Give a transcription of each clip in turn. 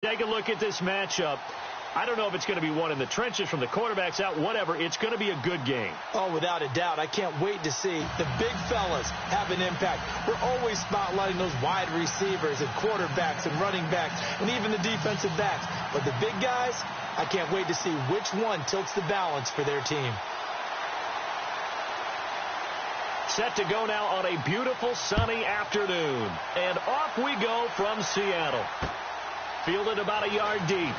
Take a look at this matchup. I don't know if it's going to be one in the trenches from the quarterbacks out, whatever. It's going to be a good game. Oh, without a doubt. I can't wait to see the big fellas have an impact. We're always spotlighting those wide receivers and quarterbacks and running backs and even the defensive backs. But the big guys, I can't wait to see which one tilts the balance for their team. Set to go now on a beautiful sunny afternoon. And off we go from Seattle. Fielded about a yard deep.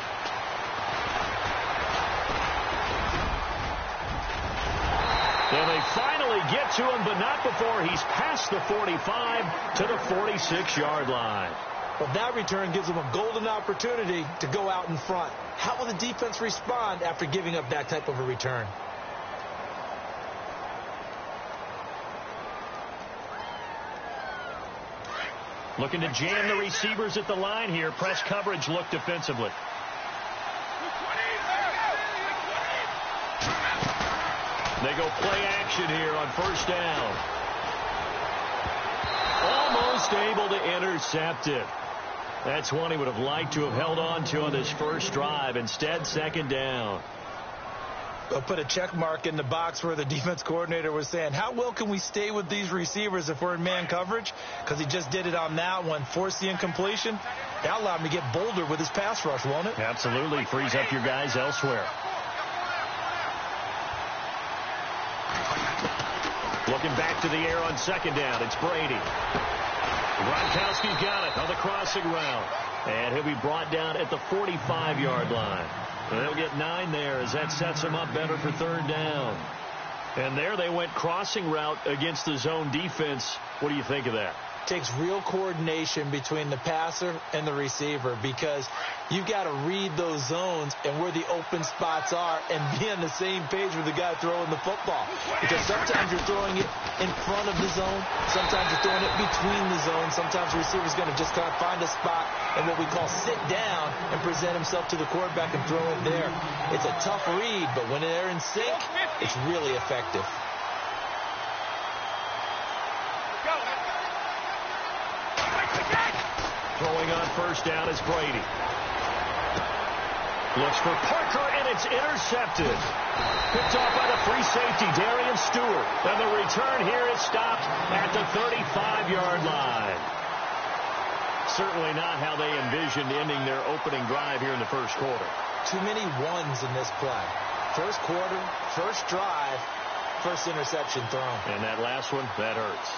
And they finally get to him, but not before he's past the 45 to the 46-yard line. Well, that return gives them a golden opportunity to go out in front. How will the defense respond after giving up that type of a return? Looking to jam the receivers at the line here. Press coverage look defensively. They go play action here on first down. Almost able to intercept it. That's one he would have liked to have held on to on this first drive. Instead, second down. They'll put a check mark in the box where the defense coordinator was saying, how well can we stay with these receivers if we're in man coverage? Because he just did it on that one, forced the incompletion. That allowed him to get bolder with his pass rush, won't it? Absolutely. Frees up your guys elsewhere. Looking back to the air on second down. It's Brady. Gronkowski's got it on the crossing route. And he'll be brought down at the 45-yard line. They'll get 9 there as that sets them up better for third down. And there they went crossing route against the zone defense. What do you think of that? Takes real coordination between the passer and the receiver because you've got to read those zones and where the open spots are and be on the same page with the guy throwing the football. Because sometimes you're throwing it in front of the zone. Sometimes you're throwing it between the zones. Sometimes the receiver's going to just kind of find a spot and what we call sit down and present himself to the quarterback and throw it there. It's a tough read, but when they're in sync, it's really effective. Throwing on first down is Brady. Looks for Parker, and it's intercepted. Picked off by the free safety, Darian Stewart. And the return here is stopped at the 35-yard line. Certainly not how they envisioned ending their opening drive here in the first quarter. Too many ones in this play. First quarter, first drive, first interception thrown. And that last one, that hurts.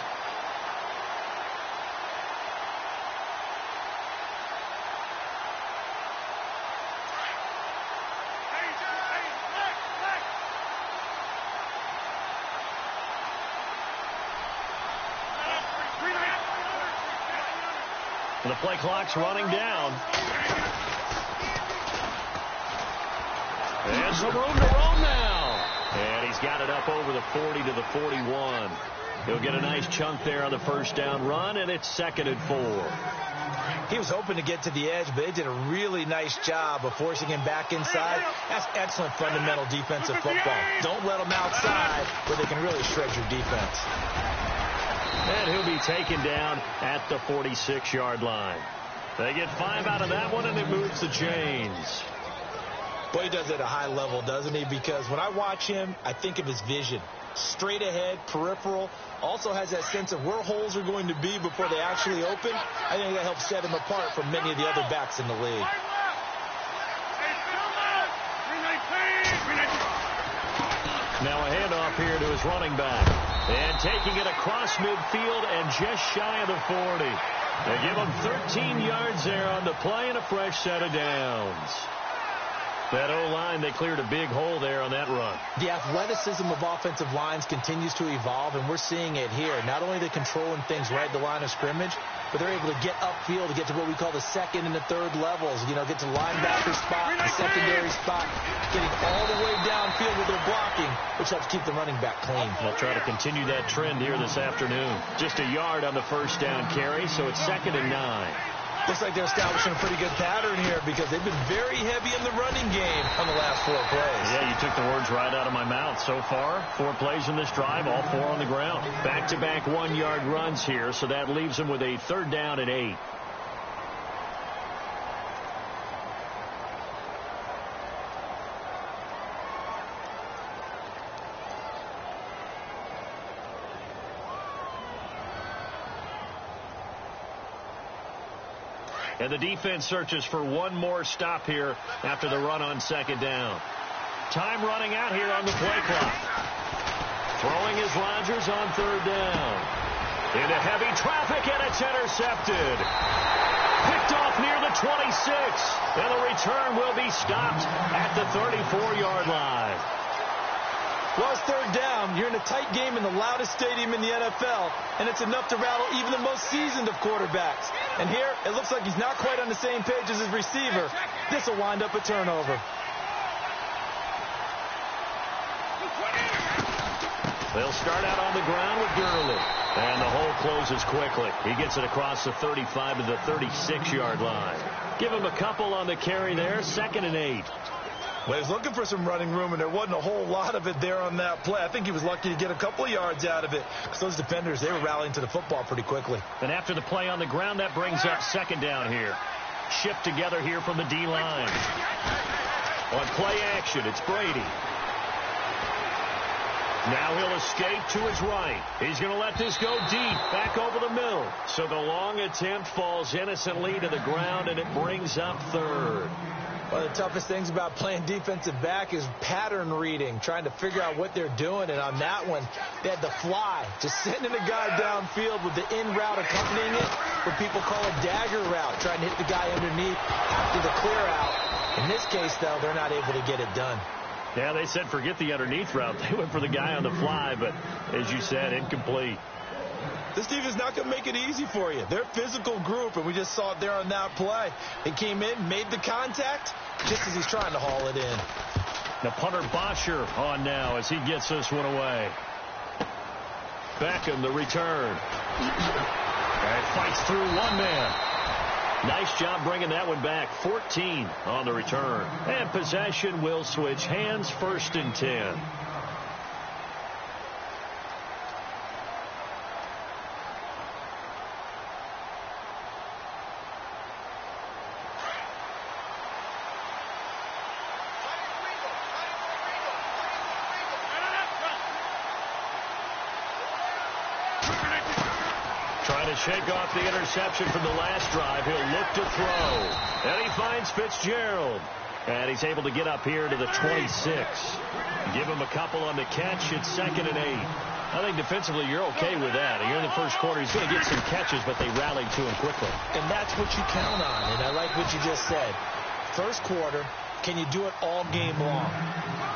The play clock's running down. And some room to roam now. And he's got it up over the 40 to the 41. He'll get a nice chunk there on the first down run, and it's 2nd and 4. He was hoping to get to the edge, but they did a really nice job of forcing him back inside. That's excellent fundamental defensive football. Don't let them outside where they can really shred your defense. And he'll be taken down at the 46-yard line. They get 5 out of that one, and it moves the chains. Boy, he does it at a high level, doesn't he? Because when I watch him, I think of his vision. Straight ahead, peripheral. Also has that sense of where holes are going to be before they actually open. I think that helps set him apart from many of the other backs in the league. Now a handoff here to his running back. And taking it across midfield and just shy of the 40. They give him 13 yards there on the play and a fresh set of downs. That O-line, they cleared a big hole there on that run. The athleticism of offensive lines continues to evolve, and we're seeing it here. Not only are they controlling things right at the line of scrimmage, but they're able to get upfield to get to what we call the second and the third levels. You know, get to the linebacker spot, the secondary spot, getting all the way downfield with their blocking, which helps keep the running back clean. They'll try to continue that trend here this afternoon. Just a yard on the first down carry, so it's 2nd and 9. Looks like they're establishing a pretty good pattern here because they've been very heavy in the running game on the last 4 plays. Yeah, you took the words right out of my mouth. So far, 4 plays in this drive, all 4 on the ground. Back-to-back 1-yard runs here, so that leaves them with a 3rd down and 8. And the defense searches for one more stop here after the run on second down. Time running out here on the play clock. Throwing is Rodgers on third down. Into heavy traffic, and it's intercepted. Picked off near the 26. And the return will be stopped at the 34-yard line. Well, it's third down. You're in a tight game in the loudest stadium in the NFL, and it's enough to rattle even the most seasoned of quarterbacks. And here, it looks like he's not quite on the same page as his receiver. This will wind up a turnover. They'll start out on the ground with Gurley. And the hole closes quickly. He gets it across the 35 to the 36-yard line. Give him a couple on the carry there. 2nd and 8. Well, he was looking for some running room, and there wasn't a whole lot of it there on that play. I think he was lucky to get a couple of yards out of it, because those defenders, they were rallying to the football pretty quickly. And after the play on the ground, that brings up second down here. Shipped together here from the D-line. On play action, it's Brady. Now he'll escape to his right. He's going to let this go deep, back over the middle. So the long attempt falls innocently to the ground, and it brings up third. One of the toughest things about playing defensive back is pattern reading, trying to figure out what they're doing. And on that one, they had the fly, just sending a guy downfield with the in route accompanying it, what people call a dagger route, trying to hit the guy underneath after the clear out. In this case, though, they're not able to get it done. Yeah, they said forget the underneath route. They went for the guy on the fly, but as you said, incomplete. This team is not going to make it easy for you. They're a physical group, and we just saw it there on that play. They came in, made the contact, just as he's trying to haul it in. The punter Bosher on now as he gets this one away. Beckham, the return. And fights through one man. Nice job bringing that one back. 14 on the return. And possession will switch hands. 1st and 10. Shake off the interception from the last drive. He'll look to throw. And he finds Fitzgerald. And he's able to get up here to the 26. Give him a couple on the catch. It's 2nd and 8. I think defensively you're okay with that. Here in the first quarter, he's going to get some catches, but they rallied to him quickly. And that's what you count on. And I like what you just said. First quarter, can you do it all game long?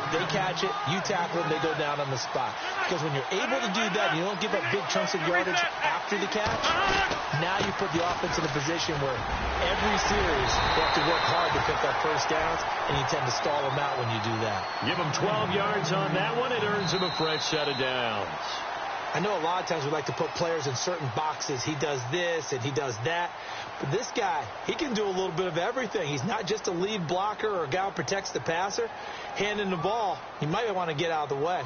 They catch it, you tackle them, they go down on the spot. Because when you're able to do that, you don't give up big chunks of yardage after the catch. Now you put the offense in a position where every series they have to work hard to pick up first downs, and you tend to stall them out when you do that. Give him 12 yards on that one. It earns him a fresh set of downs. I know a lot of times we like to put players in certain boxes. He does this and he does that. But this guy, he can do a little bit of everything. He's not just a lead blocker or a guy who protects the passer. Handing the ball, he might want to get out of the way.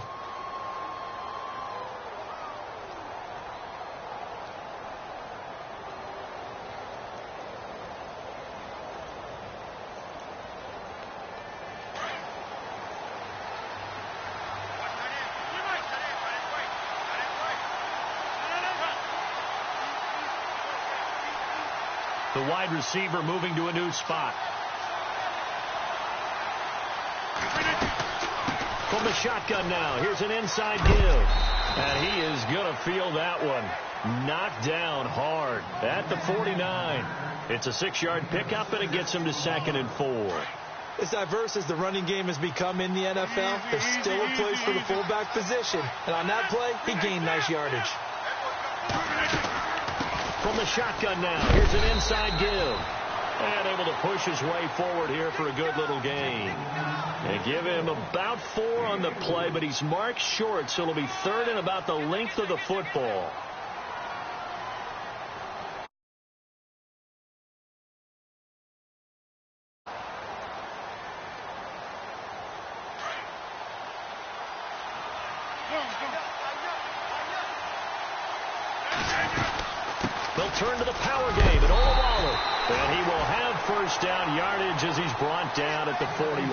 The wide receiver moving to a new spot. From the shotgun now. Here's an inside give. And he is going to feel that one. Knocked down hard at the 49. It's a 6-yard pickup, and it gets him to 2nd and 4. As diverse as the running game has become in the NFL, there's still a place for the fullback position. And on that play, he gained nice yardage. From the shotgun now, here's an inside give. And able to push his way forward here for a good little gain. And give him about 4 on the play, but he's marked short, so it'll be 3rd and about the length of the football. They'll turn to the power game at Oluwalu. And he will have first down yardage as he's brought down at the 41.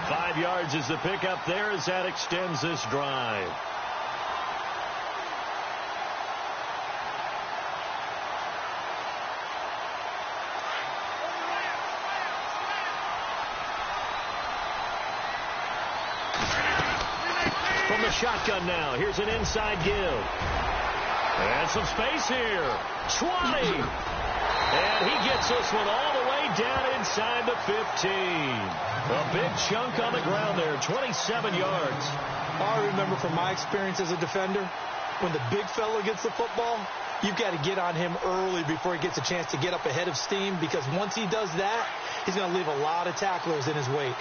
5 yards is the pickup there as that extends this drive. From the shotgun now, here's an inside give. And some space here. 20. And he gets this one all the way down inside the 15. A big chunk on the ground there, 27 yards. I remember from my experience as a defender, when the big fella gets the football, you've got to get on him early before he gets a chance to get up ahead of steam, because once he does that, he's going to leave a lot of tacklers in his wake.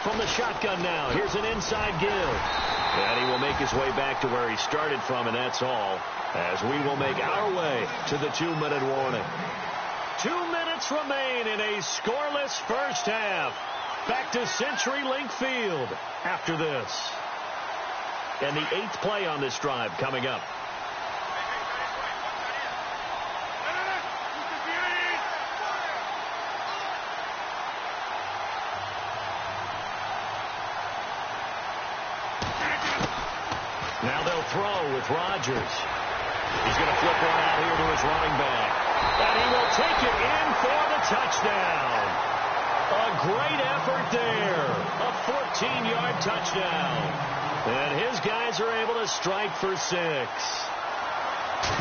From the shotgun now, here's an inside give. And he will make his way back to where he started from, and that's all, as we will make our way to the 2-minute warning. 2 minutes remain in a scoreless first half. Back to CenturyLink Field after this. And the 8th play on this drive coming up. Now they'll throw with Rodgers. He's going to flip one out here to his running back. And he will take it in for the touchdown. A great effort there. A 14-yard touchdown. And his guys are able to strike for 6.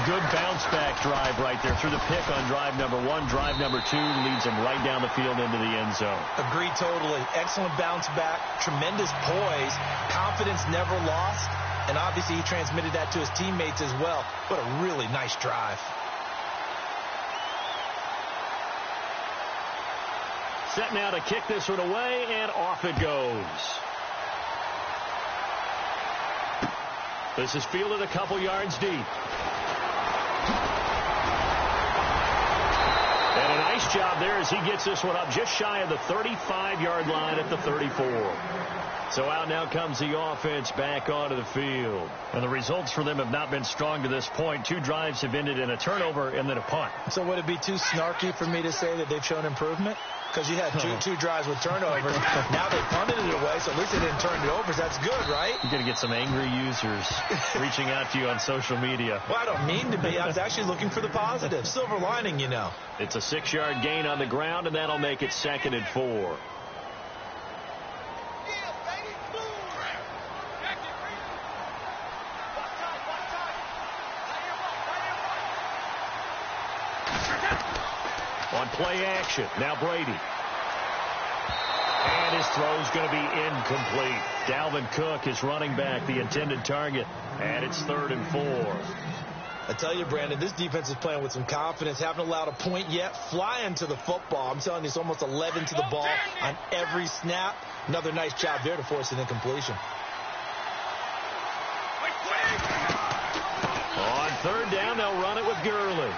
Good bounce-back drive right there through the pick on drive number 1. Drive number 2 leads him right down the field into the end zone. Agreed totally. Excellent bounce-back. Tremendous poise. Confidence never lost. And obviously he transmitted that to his teammates as well. What a really nice drive. Set now to kick this one away, and off it goes. This is fielded a couple yards deep. And a nice job there as he gets this one up just shy of the 35-yard line at the 34. So out now comes the offense back onto the field. And the results for them have not been strong to this point. 2 drives have ended in a turnover and then a punt. So would it be too snarky for me to say that they've shown improvement? Because you had two drives with turnovers. Now they punted it away, so at least they didn't turn it over. That's good, right? You're going to get some angry users reaching out to you on social media. Well, I don't mean to be. I was actually looking for the positive. Silver lining, you know. It's a 6-yard gain on the ground, and that'll make it 2nd and 4. On play action, now Brady. And his throw's going to be incomplete. Dalvin Cook is running back, the intended target, and it's 3rd and 4. I tell you, Brandon, this defense is playing with some confidence. Haven't allowed a point yet. Flying to the football. I'm telling you, it's almost 11 to the ball on every snap. Another nice job there to force an incompletion. On 3rd down, they'll run it with Gurley.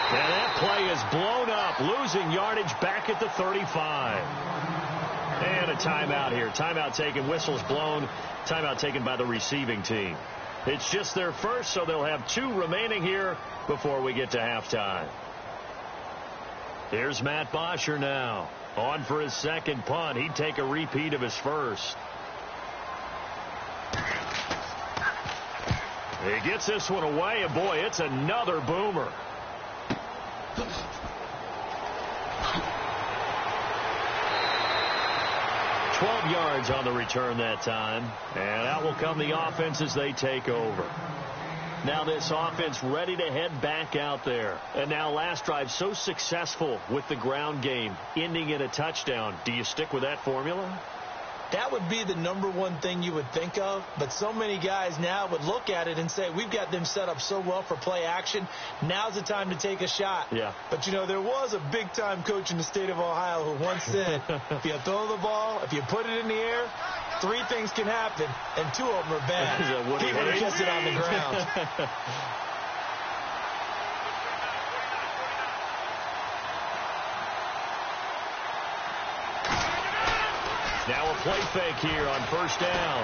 And that play is blown up, losing yardage back at the 35. And a timeout here. Timeout taken, whistles blown. Timeout taken by the receiving team. It's just their first, so they'll have 2 remaining here before we get to halftime. Here's Matt Bosher now. On for his 2nd punt. He'd take a repeat of his first. He gets this one away, and boy, it's another boomer. 12 yards on the return that time. And out will come the offense as they take over. Now this offense ready to head back out there. And now last drive so successful with the ground game, ending in a touchdown. Do you stick with that formula? That would be the #1 thing you would think of, but so many guys now would look at it and say, we've got them set up so well for play action. Now's the time to take a shot. Yeah. But, you know, there was a big-time coach in the state of Ohio who once said, if you throw the ball, if you put it in the air, 3 things can happen, and 2 of them are bad. People that kiss it on the ground. Now a play fake here on 1st down.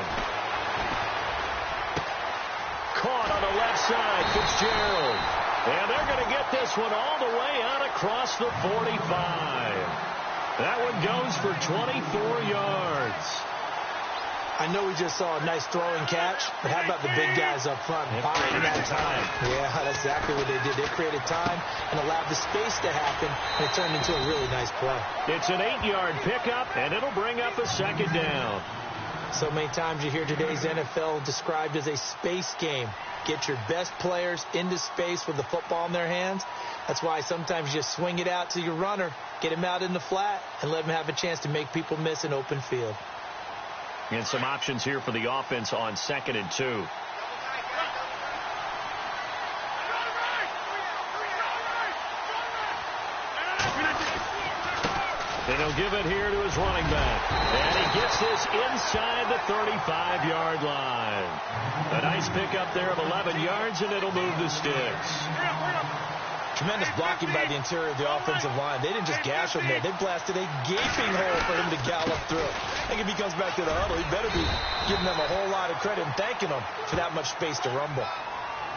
Caught on the left side, Fitzgerald. And they're going to get this one all the way out across the 45. That one goes for 24 yards. I know we just saw a nice throwing catch, but how about the big guys up front buying that time? Yeah, that's exactly what they did. They created time and allowed the space to happen, and it turned into a really nice play. It's an 8-yard pickup, and it'll bring up a second down. So many times you hear today's NFL described as a space game. Get your best players into space with the football in their hands. That's why sometimes you swing it out to your runner, get him out in the flat, and let him have a chance to make people miss an open field. And some options here for the offense on 2nd and 2. And he'll give it here to his running back. And he gets this inside the 35-yard line. A nice pickup there of 11 yards, and it'll move the sticks. Tremendous blocking by the interior of the offensive line. They didn't just gash him there. They blasted a gaping hole for him to gallop through. I think if he comes back to the huddle, he better be giving them a whole lot of credit and thanking them for that much space to rumble.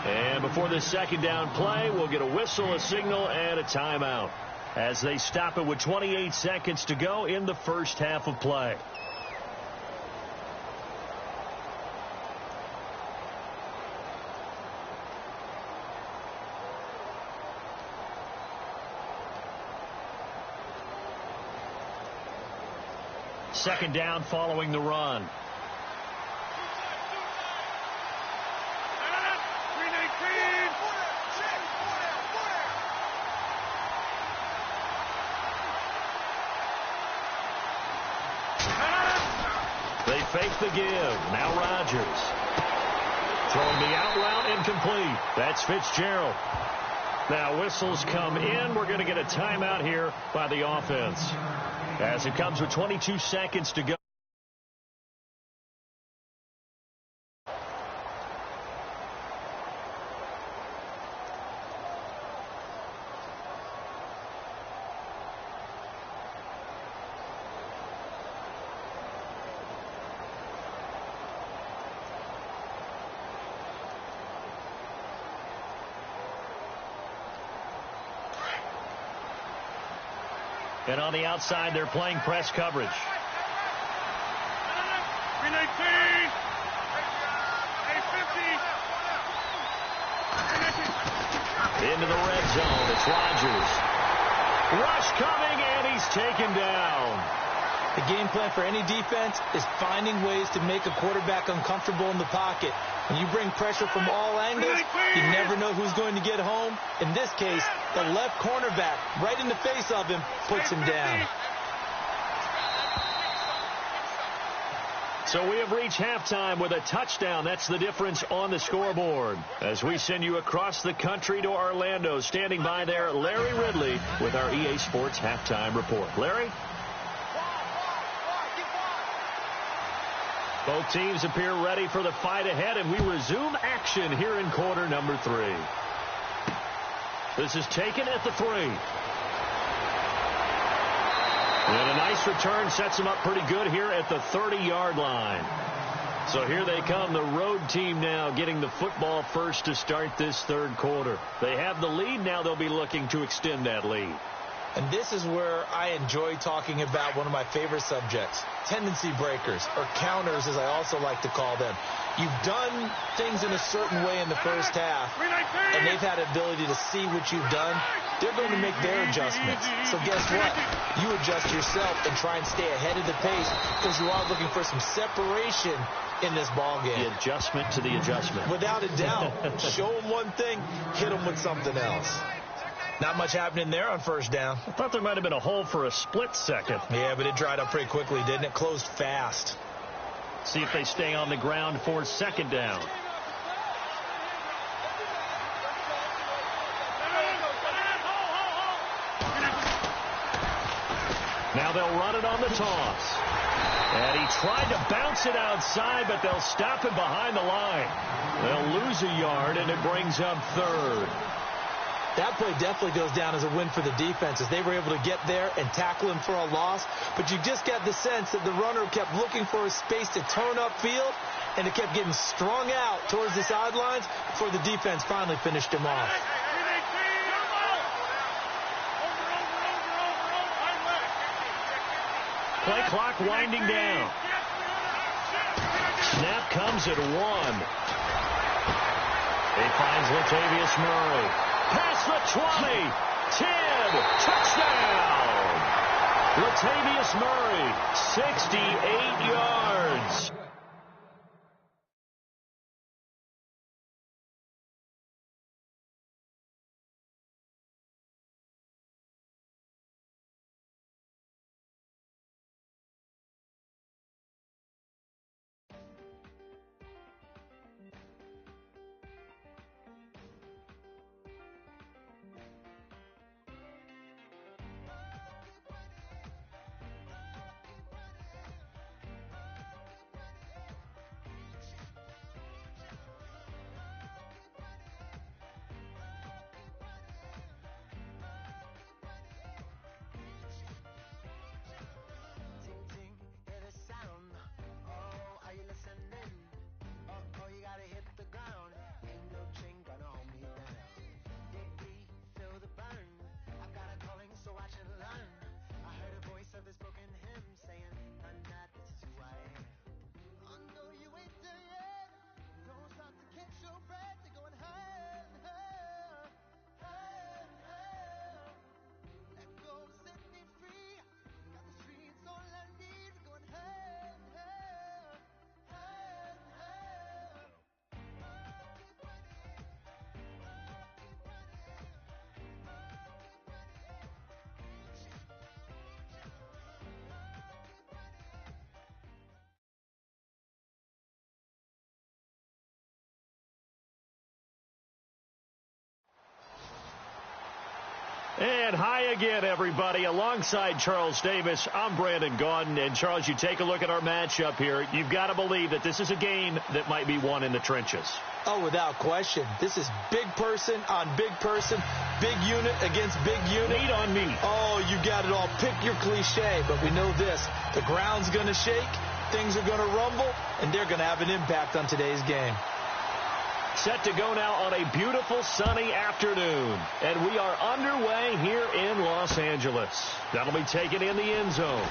And before this second down play, we'll get a whistle, a signal, and a timeout as they stop it with 28 seconds to go in the first half of play. Second down following the run. They fake the give. Now Rodgers. Throwing the out route incomplete. That's Fitzgerald. Now whistles come in. We're going to get a timeout here by the offense, as it comes with 22 seconds to go. And on the outside, they're playing press coverage. Into the red zone. It's Rodgers. Rush coming, and he's taken down. The game plan for any defense is finding ways to make a quarterback uncomfortable in the pocket. When you bring pressure from all angles, you never know who's going to get home. In this case, the left cornerback, right in the face of him, puts him down. So we have reached halftime with a touchdown. That's the difference on the scoreboard. As we send you across the country to Orlando, standing by there, Larry Ridley with our EA Sports Halftime Report. Larry? Both teams appear ready for the fight ahead, and we resume action here in quarter number 3. This is taken at the 3. And a nice return sets them up pretty good here at the 30-yard line. So here they come, the road team now getting the football first to start this third quarter. They have the lead. Now they'll be looking to extend that lead. And this is where I enjoy talking about one of my favorite subjects, tendency breakers, or counters as I also like to call them. You've done things in a certain way in the first half, and they've had the ability to see what you've done. They're going to make their adjustments. So guess what? You adjust yourself and try and stay ahead of the pace, because you are looking for some separation in this ball game. The adjustment to the adjustment. Without a doubt. Show them one thing, hit them with something else. Not much happening there on first down. I thought there might have been a hole for a split second. Yeah, but it dried up pretty quickly, didn't it? Closed fast. See if they stay on the ground for second down. Now they'll run it on the toss. And he tried to bounce it outside, but they'll stop him behind the line. They'll lose a yard, and it brings up third. That play definitely goes down as a win for the defense, as they were able to get there and tackle him for a loss. But you just got the sense that the runner kept looking for a space to turn upfield, and it kept getting strung out towards the sidelines before the defense finally finished him off. Play clock winding down. snap comes at 1. He finds Latavius Murray. Past the 20. 10. Touchdown. Latavius Murray, 68 yards. And hi again, everybody. Alongside Charles Davis, I'm Brandon Gaudin. And, Charles, you take a look at our matchup here. You've got to believe that this is a game that might be won in the trenches. Oh, without question. This is big person on big person, big unit against big unit. Meat on meat. Oh, you got it all. Pick your cliche, but we know this. The ground's going to shake, things are going to rumble, and they're going to have an impact on today's game. Set to go now on a beautiful sunny afternoon. And we are underway here in Los Angeles. That'll be taken in the end zone.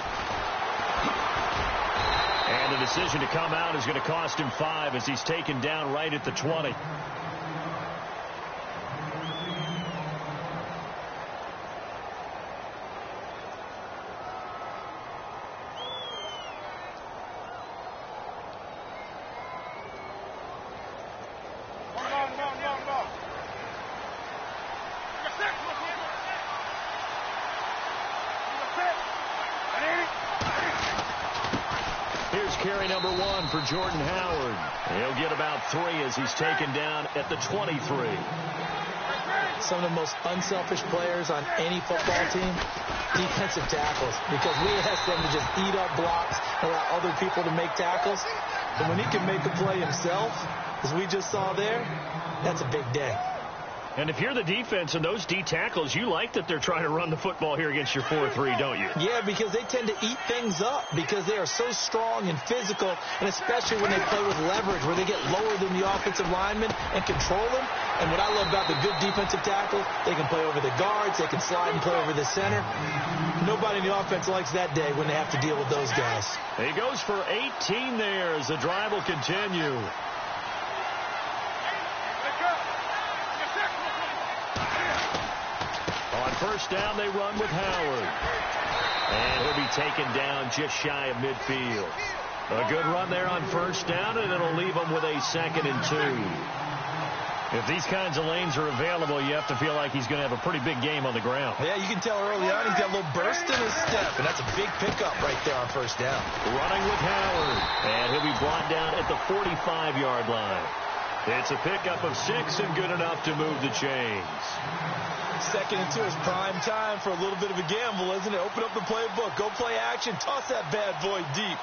And the decision to come out is going to cost him 5 as he's taken down right at the 20. Carry number 1 for Jordan Howard. He'll get about 3 as he's taken down at the 23. Some of the most unselfish players on any football team, defensive tackles, because we ask them to just eat up blocks, allow other people to make tackles. And when he can make a play himself, as we just saw there, that's a big day. And if you're the defense and those D tackles, you like that they're trying to run the football here against your 4-3, don't you? Yeah, because they tend to eat things up because they are so strong and physical, and especially when they play with leverage, where they get lower than the offensive linemen and control them. And what I love about the good defensive tackle, they can play over the guards, they can slide and play over the center. Nobody in the offense likes that day when they have to deal with those guys. He goes for 18 there as the drive will continue. On first down, they run with Howard. And he'll be taken down just shy of midfield. A good run there on first down, and it'll leave them with a 2nd and 2. If these kinds of lanes are available, you have to feel like he's going to have a pretty big game on the ground. Yeah, you can tell early on he's got a little burst in his step, and that's a big pickup right there on first down. Running with Howard, and he'll be brought down at the 45-yard line. It's a pickup of 6 and good enough to move the chains. 2nd and 2 is prime time for a little bit of a gamble, isn't it? Open up the playbook, go play action, toss that bad boy deep.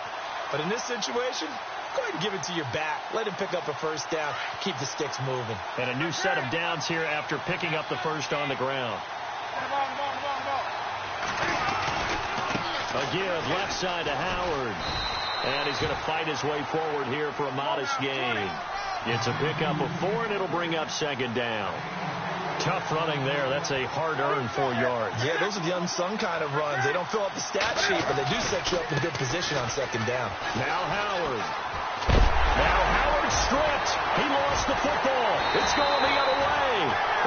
But in this situation, go ahead and give it to your back. Let him pick up a first down. Keep the sticks moving. And a new set of downs here after picking up the first on the ground. A give left side to Howard. And he's going to fight his way forward here for a modest gain. It's a pickup of 4, and it'll bring up 2nd down. Tough running there. That's a hard-earned 4 yards. Yeah, those are the unsung kind of runs. They don't fill up the stat sheet, but they do set you up in good position on 2nd down. Now Howard. stripped. He lost the football. It's going the other way.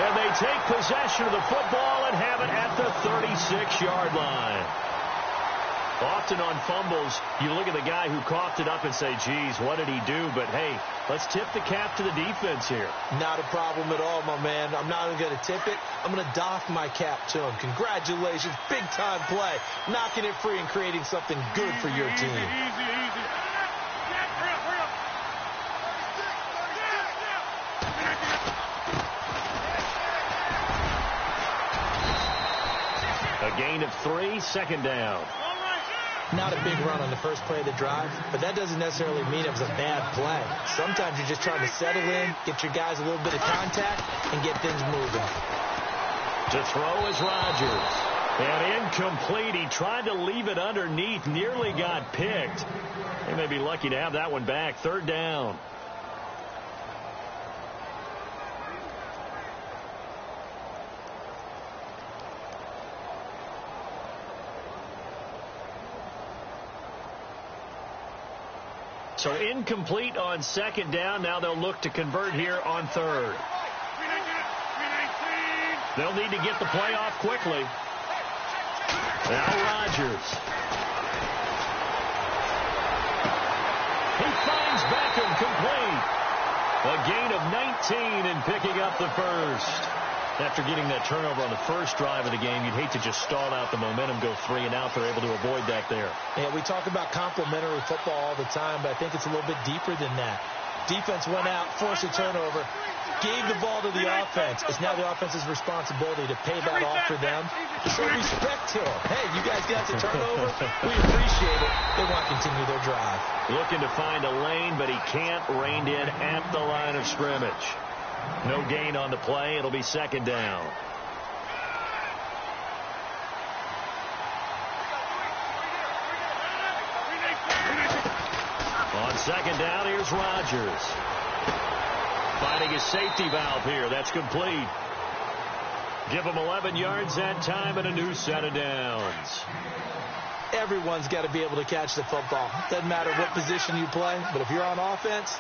And they take possession of the football and have it at the 36-yard line. Often on fumbles, you look at the guy who coughed it up and say, geez, what did he do? But, hey, let's tip the cap to the defense here. Not a problem at all, my man. I'm not even going to tip it. I'm going to doff my cap to him. Congratulations. Big-time play. Knocking it free and creating something good for your team. A gain of 3, second down. Not a big run on the first play of the drive, but that doesn't necessarily mean it was a bad play. Sometimes you're just trying to settle in, get your guys a little bit of contact, and get things moving. To throw is Rodgers. And incomplete. He tried to leave it underneath, nearly got picked. They may be lucky to have that one back. Third down. So incomplete on second down. Now they'll look to convert here on third. They'll need to get the play off quickly. Now Rodgers. He finds Beckham complete. A gain of 19 and picking up the first. After getting that turnover on the first drive of the game, you'd hate to just stall out the momentum, go 3 and out. They're able to avoid that there. Yeah, we talk about complementary football all the time, but I think it's a little bit deeper than that. Defense went out, forced a turnover, gave the ball to the offense. It's now the offense's responsibility to pay that off for them. So respect to them. Hey, you guys got the turnover. We appreciate it. They want to continue their drive. Looking to find a lane, but he can't. Reined in at the line of scrimmage. No gain on the play. It'll be second down. On second down, here's Rodgers. Finding his safety valve here. That's complete. Give him 11 yards that time and a new set of downs. Everyone's got to be able to catch the football. Doesn't matter what position you play, but if you're on offense,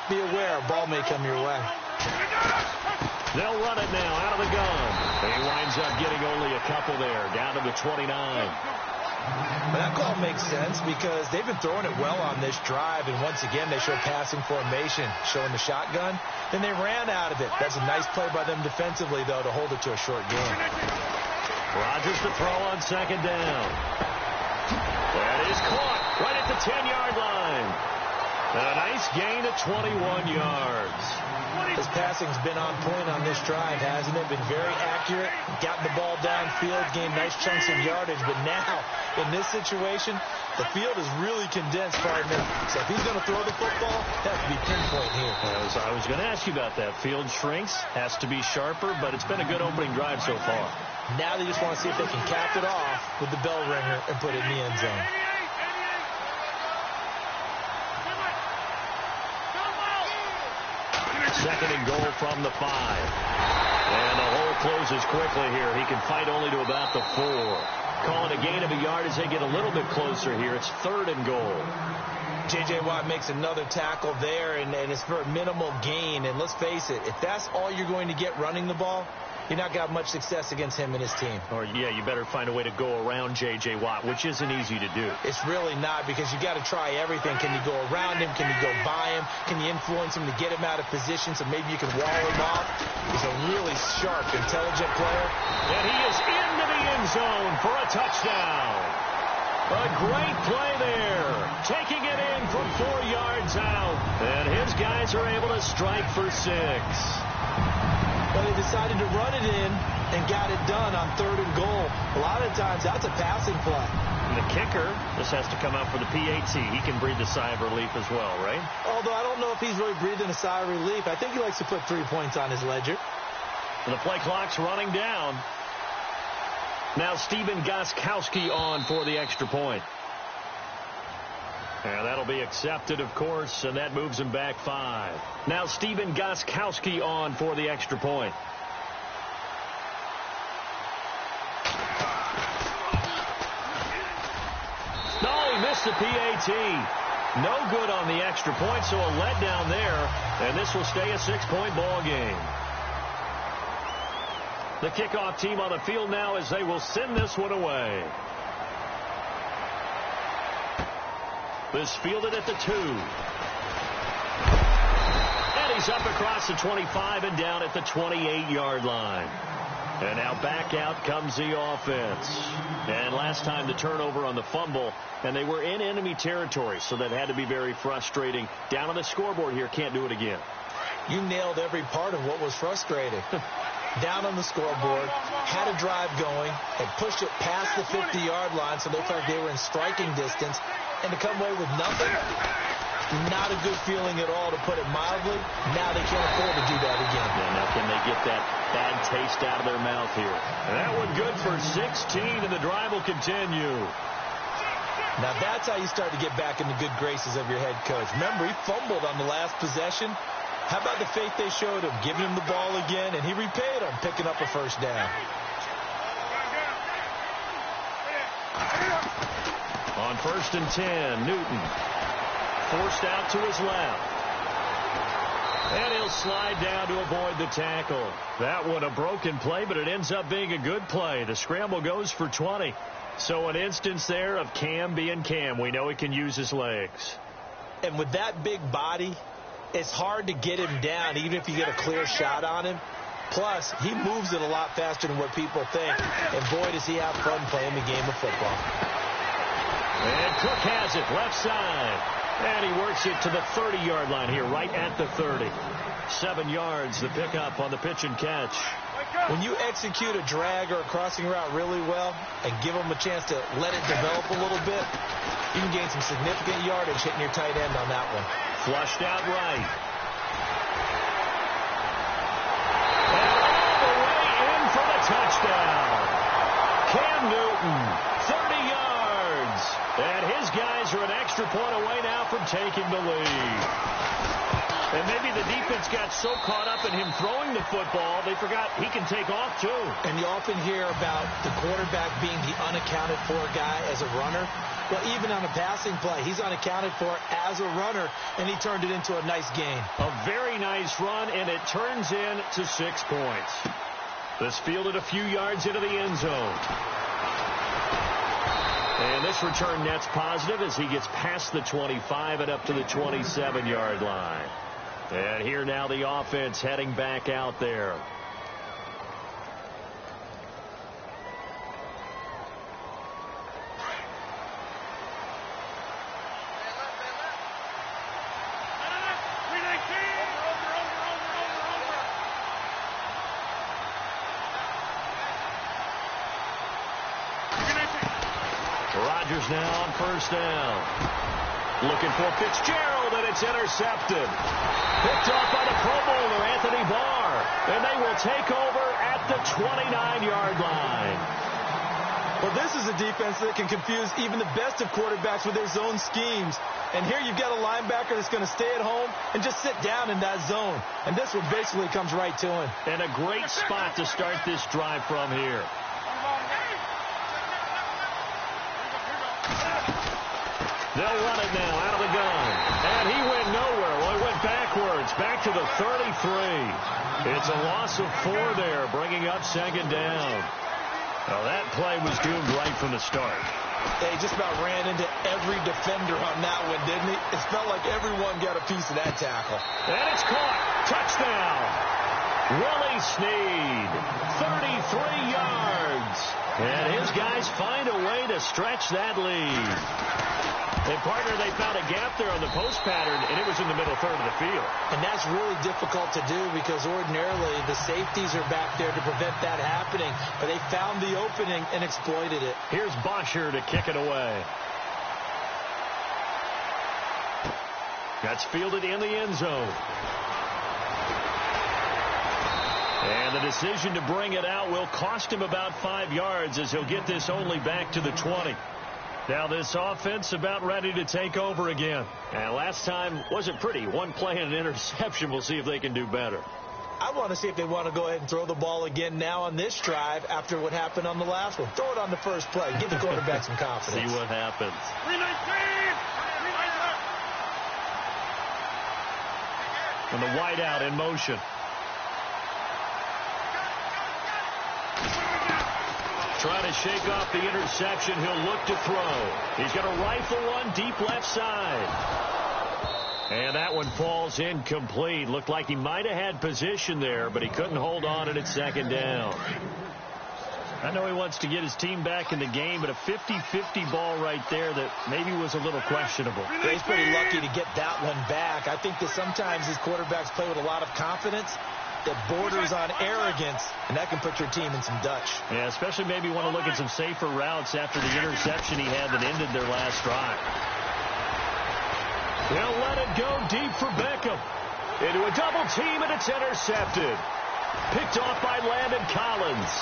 be aware a ball may come your way. They'll run it now out of the gun. He winds up getting only a couple there, down to the 29. But that call makes sense because they've been throwing it well on this drive, and once again they show passing formation, showing the shotgun. Then they ran out of it. That's a nice play by them defensively, though, to hold it to a short game. Rodgers to throw on second down. That is caught right at the 10-yard line. A nice gain of 21 yards. His passing's been on point on this drive, hasn't it? Been very accurate, gotten the ball downfield, gained nice chunks of yardage. But now, in this situation, the field is really condensed far enough. So if he's going to throw the football, it has to be pinpoint here. I was going to ask you about that. Field shrinks, has to be sharper, but it's been a good opening drive so far. Now they just want to see if they can cap it off with the bell ringer and put it in the end zone. Second and goal from the 5. And the hole closes quickly here. He can fight only to about the 4. Calling a gain of a yard as they get a little bit closer here. It's third and goal. J.J. Watt makes another tackle there, and it's for a minimal gain. And let's face it, if that's all you're going to get running the ball, you're not got much success against him and his team. Or, yeah, you better find a way to go around J.J. Watt, which isn't easy to do. It's really not, because you got to try everything. Can you go around him? Can you go by him? Can you influence him to get him out of position so maybe you can wall him off? He's a really sharp, intelligent player. And he is into the end zone for a touchdown. A great play there. Taking it in from 4 yards out. And his guys are able to strike for 6. Well, they decided to run it in and got it done on third and goal. A lot of times, that's a passing play. And the kicker, this has to come out for the PAT. He can breathe a sigh of relief as well, right? Although I don't know if he's really breathing a sigh of relief. I think he likes to put 3 points on his ledger. And the play clock's running down. Now Stephen Gostkowski on for the extra point. And that'll be accepted, of course, and that moves him back 5. Now Stephen Gostkowski on for the extra point. No, he missed the PAT. No good on the extra point, so a letdown there, and this will stay a 6-point ball game. The kickoff team on the field now as they will send this one away. This fielded at the 2. And he's up across the 25 and down at the 28-yard line. And now back out comes the offense. And last time the turnover on the fumble, and they were in enemy territory, so that had to be very frustrating. Down on the scoreboard here, can't do it again. You nailed every part of what was frustrating. Down on the scoreboard, had a drive going, and pushed it past the 50-yard line, so they felt like they were in striking distance, and to come away with nothing, not a good feeling at all, to put it mildly. Now they can't afford to do that again. Yeah, now can they get that bad taste out of their mouth here? And that one good for 16, and the drive will continue. Now that's how you start to get back in the good graces of your head coach. Remember, he fumbled on the last possession. How about the faith they showed him, giving him the ball again, and he repaid them, picking up a first down. On 1st and 10, Newton forced out to his left. And he'll slide down to avoid the tackle. That one a broken play, but it ends up being a good play. The scramble goes for 20. So an instance there of Cam being Cam. We know he can use his legs. And with that big body, it's hard to get him down, even if you get a clear shot on him. Plus, he moves it a lot faster than what people think. And boy, does he have fun playing the game of football. And Cook has it left side. And he works it to the 30-yard line here, right at the 30. 7 yards, the pickup on the pitch and catch. When you execute a drag or a crossing route really well and give them a chance to let it develop a little bit, you can gain some significant yardage hitting your tight end on that one. Flushed out right. And all the way in for the touchdown. Cam Newton, 30 yards. And his guys are an extra point away now from taking the lead. And maybe the defense got so caught up in him throwing the football, they forgot he can take off too. And you often hear about the quarterback being the unaccounted for guy as a runner. Well, even on a passing play, he's unaccounted for as a runner, and he turned it into a nice gain. A very nice run, and it turns into 6 points. This fielded a few yards into the end zone. And this return net's positive as he gets past the 25 and up to the 27-yard line. And here now the offense heading back out there. Rodgers now on 1st down. Looking for Fitzgerald, and it's intercepted. Picked off by the Pro Bowler, Anthony Barr. And they will take over at the 29-yard line. Well, this is a defense that can confuse even the best of quarterbacks with their zone schemes. And here you've got a linebacker that's going to stay at home and just sit down in that zone. And this one basically comes right to him. And a great spot to start this drive from here. They'll run it now out of the gun. And he went nowhere. Well, he went backwards, back to the 33. It's a loss of 4 there, bringing up 2nd down. Well, that play was doomed right from the start. They just about ran into every defender on that one, didn't he? It felt like everyone got a piece of that tackle. And it's caught. Touchdown. Willie Snead, 33 yards. And his guys find a way to stretch that lead. And, partner, they found a gap there on the post pattern, and it was in the middle third of the field. And that's really difficult to do because ordinarily the safeties are back there to prevent that happening. But they found the opening and exploited it. Here's Bosher to kick it away. That's fielded in the end zone. And the decision to bring it out will cost him about 5 yards as he'll get this only back to the 20. Now this offense about ready to take over again. And last time wasn't pretty. 1 play and an interception. We'll see if they can do better. I want to see if they want to go ahead and throw the ball again now on this drive after what happened on the last one. Throw it on the first play. Give the quarterback some confidence. See what happens. And the wideout in motion. Trying to shake off the interception. He'll look to throw. He's going to rifle one deep left side. And that one falls incomplete. Looked like he might have had position there, but he couldn't hold on at second down. I know he wants to get his team back in the game, but a 50-50 ball right there that maybe was a little questionable. Yeah, he's pretty lucky to get that one back. I think that sometimes these quarterbacks play with a lot of confidence that borders on arrogance, and that can put your team in some Dutch. Yeah, especially maybe want to look at some safer routes after the interception he had that ended their last drive. They'll let it go deep for Beckham. Into a double team, and it's intercepted. Picked off by Landon Collins.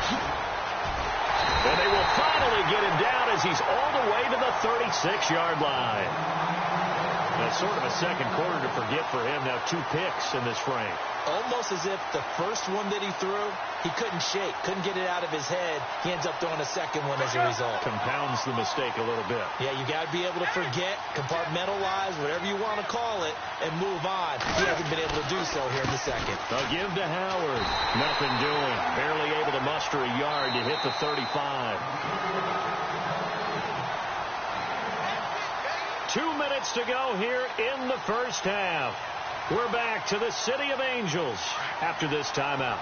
And they will finally get him down as he's all the way to the 36-yard line. That's sort of a second quarter to forget for him. Now 2 picks in this frame. Almost as if the first one that he threw, he couldn't shake, couldn't get it out of his head. He ends up throwing a second one as a result. Compounds the mistake a little bit. Yeah, you got to be able to forget, compartmentalize, whatever you want to call it, and move on. He hasn't been able to do so here in the second. A give to Howard. Nothing doing. Barely able to muster a yard to hit the 35. 2 minutes to go here in the first half. We're back to the City of Angels after this timeout.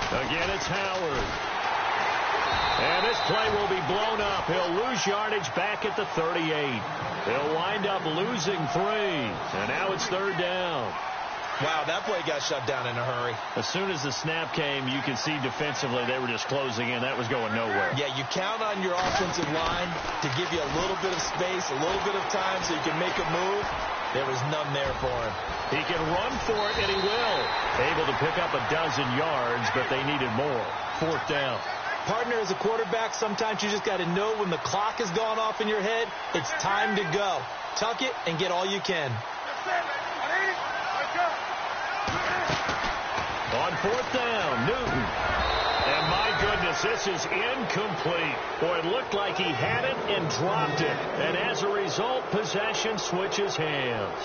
Again, it's Howard. And this play will be blown up. He'll lose yardage back at the 38. He'll wind up losing 3. And now it's third down. Wow, that play got shut down in a hurry. As soon as the snap came, you could see defensively they were just closing in. That was going nowhere. Yeah, you count on your offensive line to give you a little bit of space, a little bit of time so you can make a move. There was none there for him. He can run for it, and he will. Able to pick up a dozen yards, but they needed more. Fourth down. Partner, as a quarterback, sometimes you just got to know when the clock has gone off in your head, it's time to go. Tuck it and get all you can. On fourth down, Newton. And my goodness, this is incomplete. Boy, it looked like he had it and dropped it. And as a result, possession switches hands.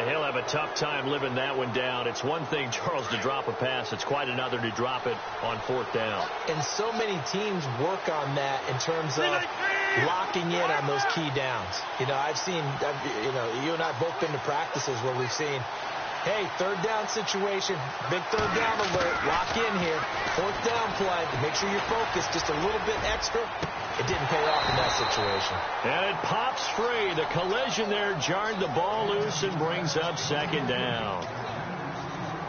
He'll have a tough time living that one down. It's one thing, Charles, to drop a pass. It's quite another to drop it on fourth down. And so many teams work on that in terms of locking in on those key downs. You know, you and I have both been to practices where we've seen, hey, third down situation, big third down alert, lock in here, fourth down play, make sure you're focused just a little bit extra. It didn't pay off in that situation. And it pops free. The collision there jarred the ball loose and brings up second down.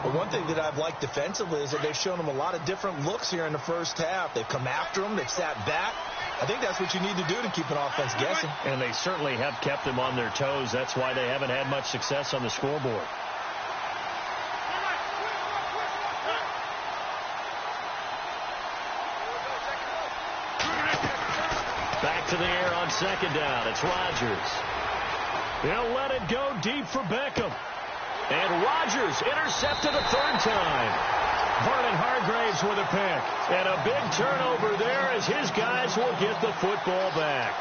Well, one thing that I've liked defensively is that they've shown them a lot of different looks here in the first half. They've come after them. They've sat back. I think that's what you need to do to keep an offense guessing. And they certainly have kept them on their toes. That's why they haven't had much success on the scoreboard. Back to the air on second down. It's Rodgers. They'll let it go deep for Beckham. And Rodgers intercepted a third time. Vernon Hargraves with a pick. And a big turnover there as his guys will get the football back.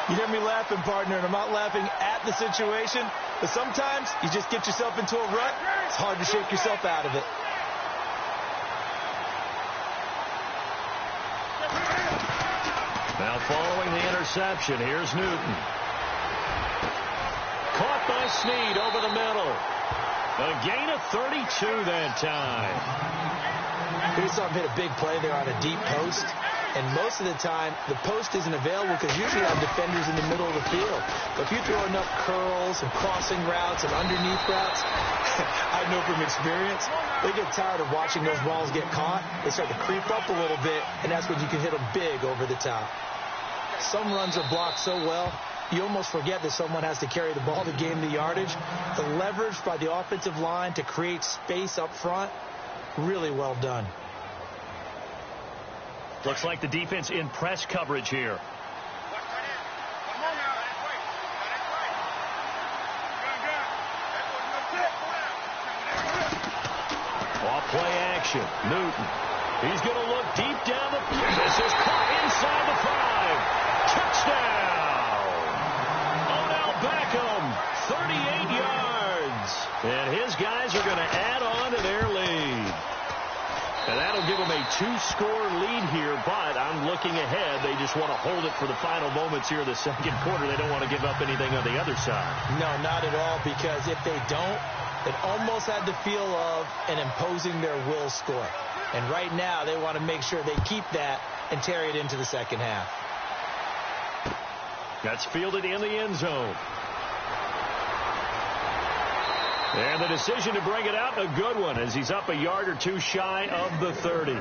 You hear me laughing, partner, and I'm not laughing at the situation, but sometimes you just get yourself into a rut. It's hard to shake yourself out of it. Now following the interception, here's Newton. Caught by Snead over the middle. A gain of 32 that time. We saw him hit a big play there on a deep post. And most of the time, the post isn't available because usually you have defenders in the middle of the field. But if you throw enough curls and crossing routes and underneath routes, I know from experience, they get tired of watching those balls get caught. They start to creep up a little bit, and that's when you can hit them big over the top. Some runs are blocked so well, you almost forget that someone has to carry the ball to gain the yardage. The leverage by the offensive line to create space up front, really well done. Looks like the defense in press coverage here. Off play action. Newton. He's going to look deep down the field. This is caught inside the 5. Touchdown! Odell Beckham, 38 yards. And his guys are going to add on to their lead. And that'll give them a 2-score lead here, but I'm looking ahead. They just want to hold it for the final moments here of the second quarter. They don't want to give up anything on the other side. No, not at all, because if they don't, it almost had the feel of an imposing their will score. And right now, they want to make sure they keep that and carry it into the second half. That's fielded in the end zone. And the decision to bring it out, a good one, as he's up a yard or two shy of the 30.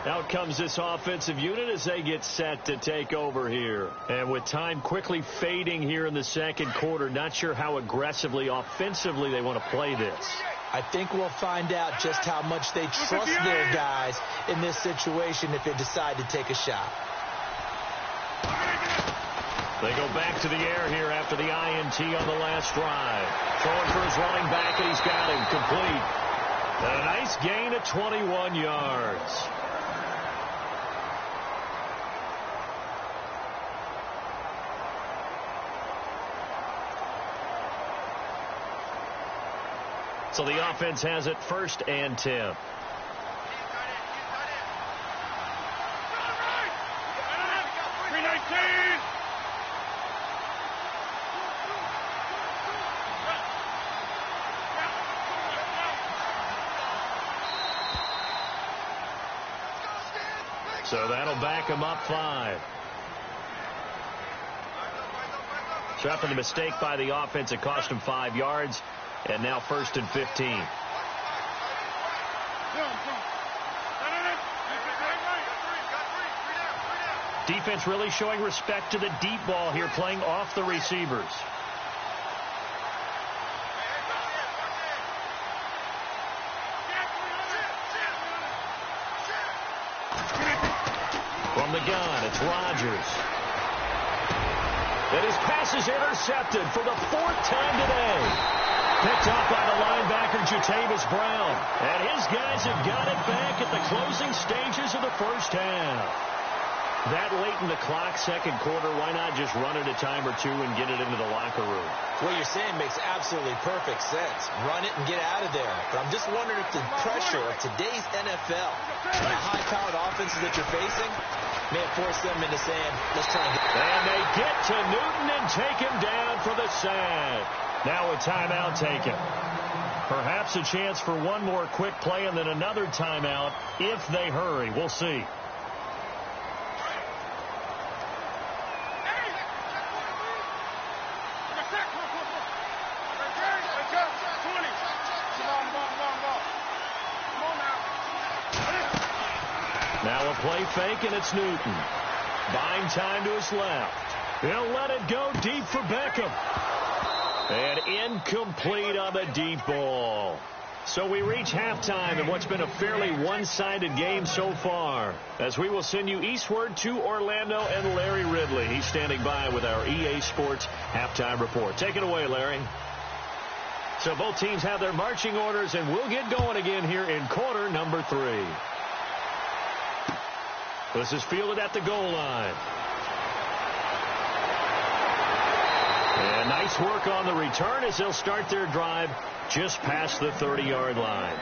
Out comes this offensive unit as they get set to take over here. And with time quickly fading here in the second quarter, not sure how aggressively, offensively they want to play this. I think we'll find out just how much they trust their guys in this situation if they decide to take a shot. They go back to the air here after the INT on the last drive. Throwing for his running back, and he's got him complete. And a nice gain of 21 yards. So the offense has it 1st and 10. So that'll back him up 5. So after the mistake by the offense, it cost him 5 yards. And now 1st and 15. Defense really showing respect to the deep ball here, playing off the receivers. From the gun, it's Rodgers. And his pass is intercepted for the 4th time today. Picked off by the linebacker, Jatavis Brown. And his guys have got it back at the closing stages of the first half. That late in the clock, second quarter, why not just run it a time or two and get it into the locker room? What you're saying makes absolutely perfect sense. Run it and get out of there. But I'm just wondering if the pressure of today's NFL and the high-powered offenses that you're facing may have forced them into saying, let's try and get... And they get to Newton and take him down for the sack. Now a timeout taken. Perhaps a chance for one more quick play and then another timeout if they hurry. We'll see. Now a play fake, and it's Newton. Buying time to his left. He'll let it go deep for Beckham. And incomplete on the deep ball. So we reach halftime in what's been a fairly one-sided game so far. As we will send you eastward to Orlando and Larry Ridley. He's standing by with our EA Sports halftime report. Take it away, Larry. So both teams have their marching orders, and we'll get going again here in quarter number 3. This is fielded at the goal line. And nice work on the return as they'll start their drive just past the 30-yard line.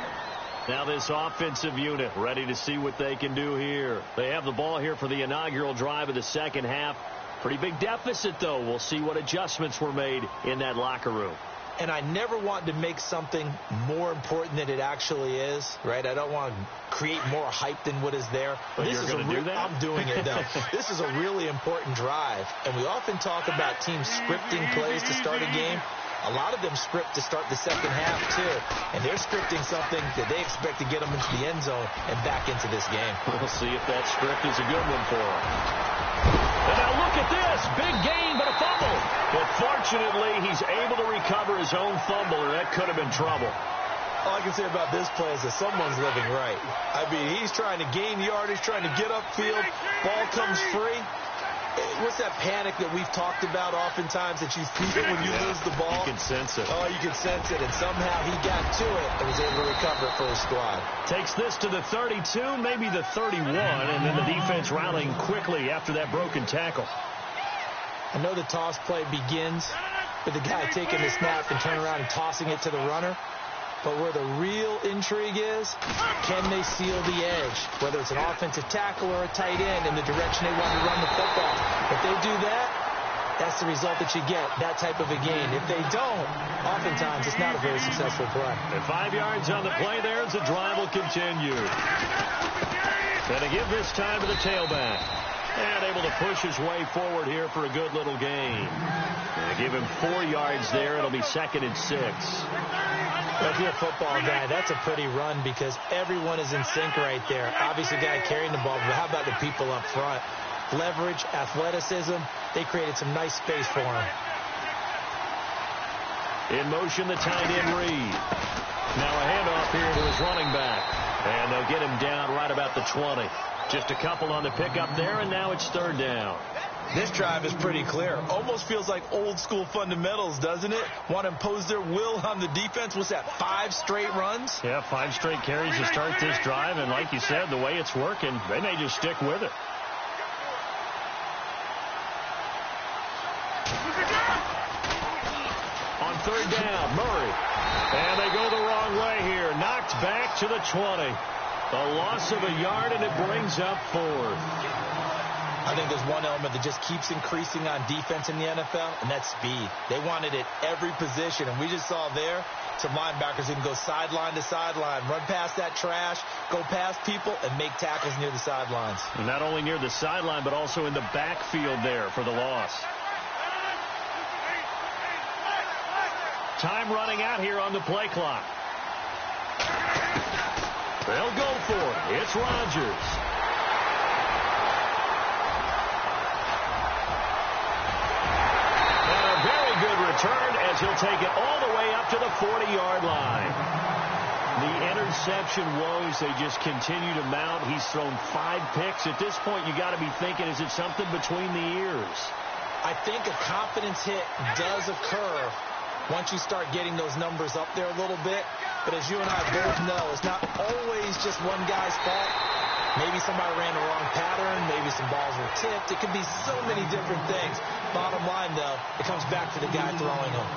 Now this offensive unit ready to see what they can do here. They have the ball here for the inaugural drive of the second half. Pretty big deficit, though. We'll see what adjustments were made in that locker room. And I never want to make something more important than it actually is, right? I don't want to create more hype than what is there. But this you're going to do that? I'm doing it now. This is a really important drive. And we often talk about teams scripting plays to start a game. A lot of them script to start the second half, too. And they're scripting something that they expect to get them into the end zone and back into this game. We'll see if that script is a good one for them. And now look at this. Big gain, but a fumble. But fortunately, he's able to recover his own fumble, or that could have been trouble. All I can say about this play is that someone's living right. I mean, he's trying to gain yardage, trying to get upfield. Ball comes free. What's that panic that we've talked about oftentimes that you feel when you lose the ball? You can sense it. Oh, you can sense it. And somehow he got to it and was able to recover it for his squad. Takes this to the 32, maybe the 31, and then the defense rallying quickly after that broken tackle. I know the toss play begins with the guy taking the snap and turning around and tossing it to the runner. But where the real intrigue is, can they seal the edge, whether it's an offensive tackle or a tight end in the direction they want to run the football. If they do that, that's the result that you get, that type of a gain. If they don't, oftentimes it's not a very successful play. And 5 yards on the play there as the drive will continue. Going to give this time to the tailback. And able to push his way forward here for a good little gain. Going to give him 4 yards there. It'll be 2nd and 6. Well, if you're a football guy, that's a pretty run because everyone is in sync right there. Obviously, the guy carrying the ball, but how about the people up front? Leverage, athleticism, they created some nice space for him. In motion, the tight end Reed. Now a handoff here to his running back. And they'll get him down right about the 20. Just a couple on the pickup there, and now it's 3rd down. This drive is pretty clear. Almost feels like old school fundamentals, doesn't it? Want to impose their will on the defense. What's that, 5 straight runs? Yeah, 5 straight carries to start this drive, and like you said, the way it's working, they may just stick with it. On 3rd down, Murray. And they go the wrong way here. Knocked back to the 20. A loss of a yard, and it brings up 4th. I think there's one element that just keeps increasing on defense in the NFL, and that's speed. They want it at every position, and we just saw there some linebackers who can go sideline to sideline, run past that trash, go past people, and make tackles near the sidelines. And not only near the sideline, but also in the backfield there for the loss. Time running out here on the play clock. They'll go for it. It's Rodgers. And a very good return as he'll take it all the way up to the 40-yard line. The interception woes, they just continue to mount. He's thrown 5 picks. At this point, you got to be thinking, is it something between the ears? I think a confidence hit does occur once you start getting those numbers up there a little bit. But as you and I both know, it's not always just one guy's fault. Maybe somebody ran the wrong pattern. Maybe some balls were tipped. It could be so many different things. Bottom line, though, it comes back to the guy throwing them.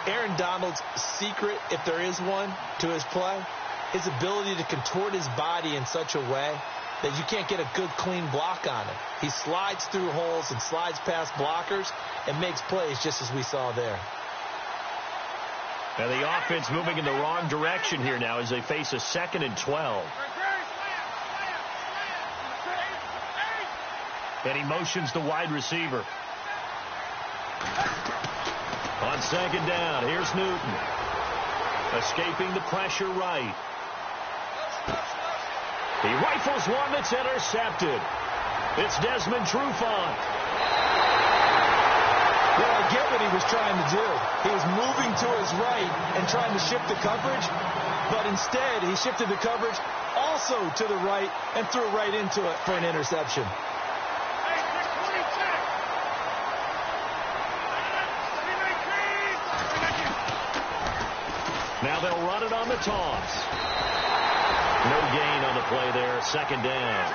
Aaron Donald's secret, if there is one, to his play, his ability to contort his body in such a way that you can't get a good, clean block on him. He slides through holes and slides past blockers and makes plays just as we saw there. And the offense moving in the wrong direction here now as they face a 2nd and 12. And he motions the wide receiver. On 2nd down, here's Newton. Escaping the pressure right. He rifles one that's intercepted. It's Desmond Trufant. Well, I get what he was trying to do. He was moving to his right and trying to shift the coverage, but instead he shifted the coverage also to the right and threw right into it for an interception. Now they'll run it on the toss. No gain on the play there, 2nd down.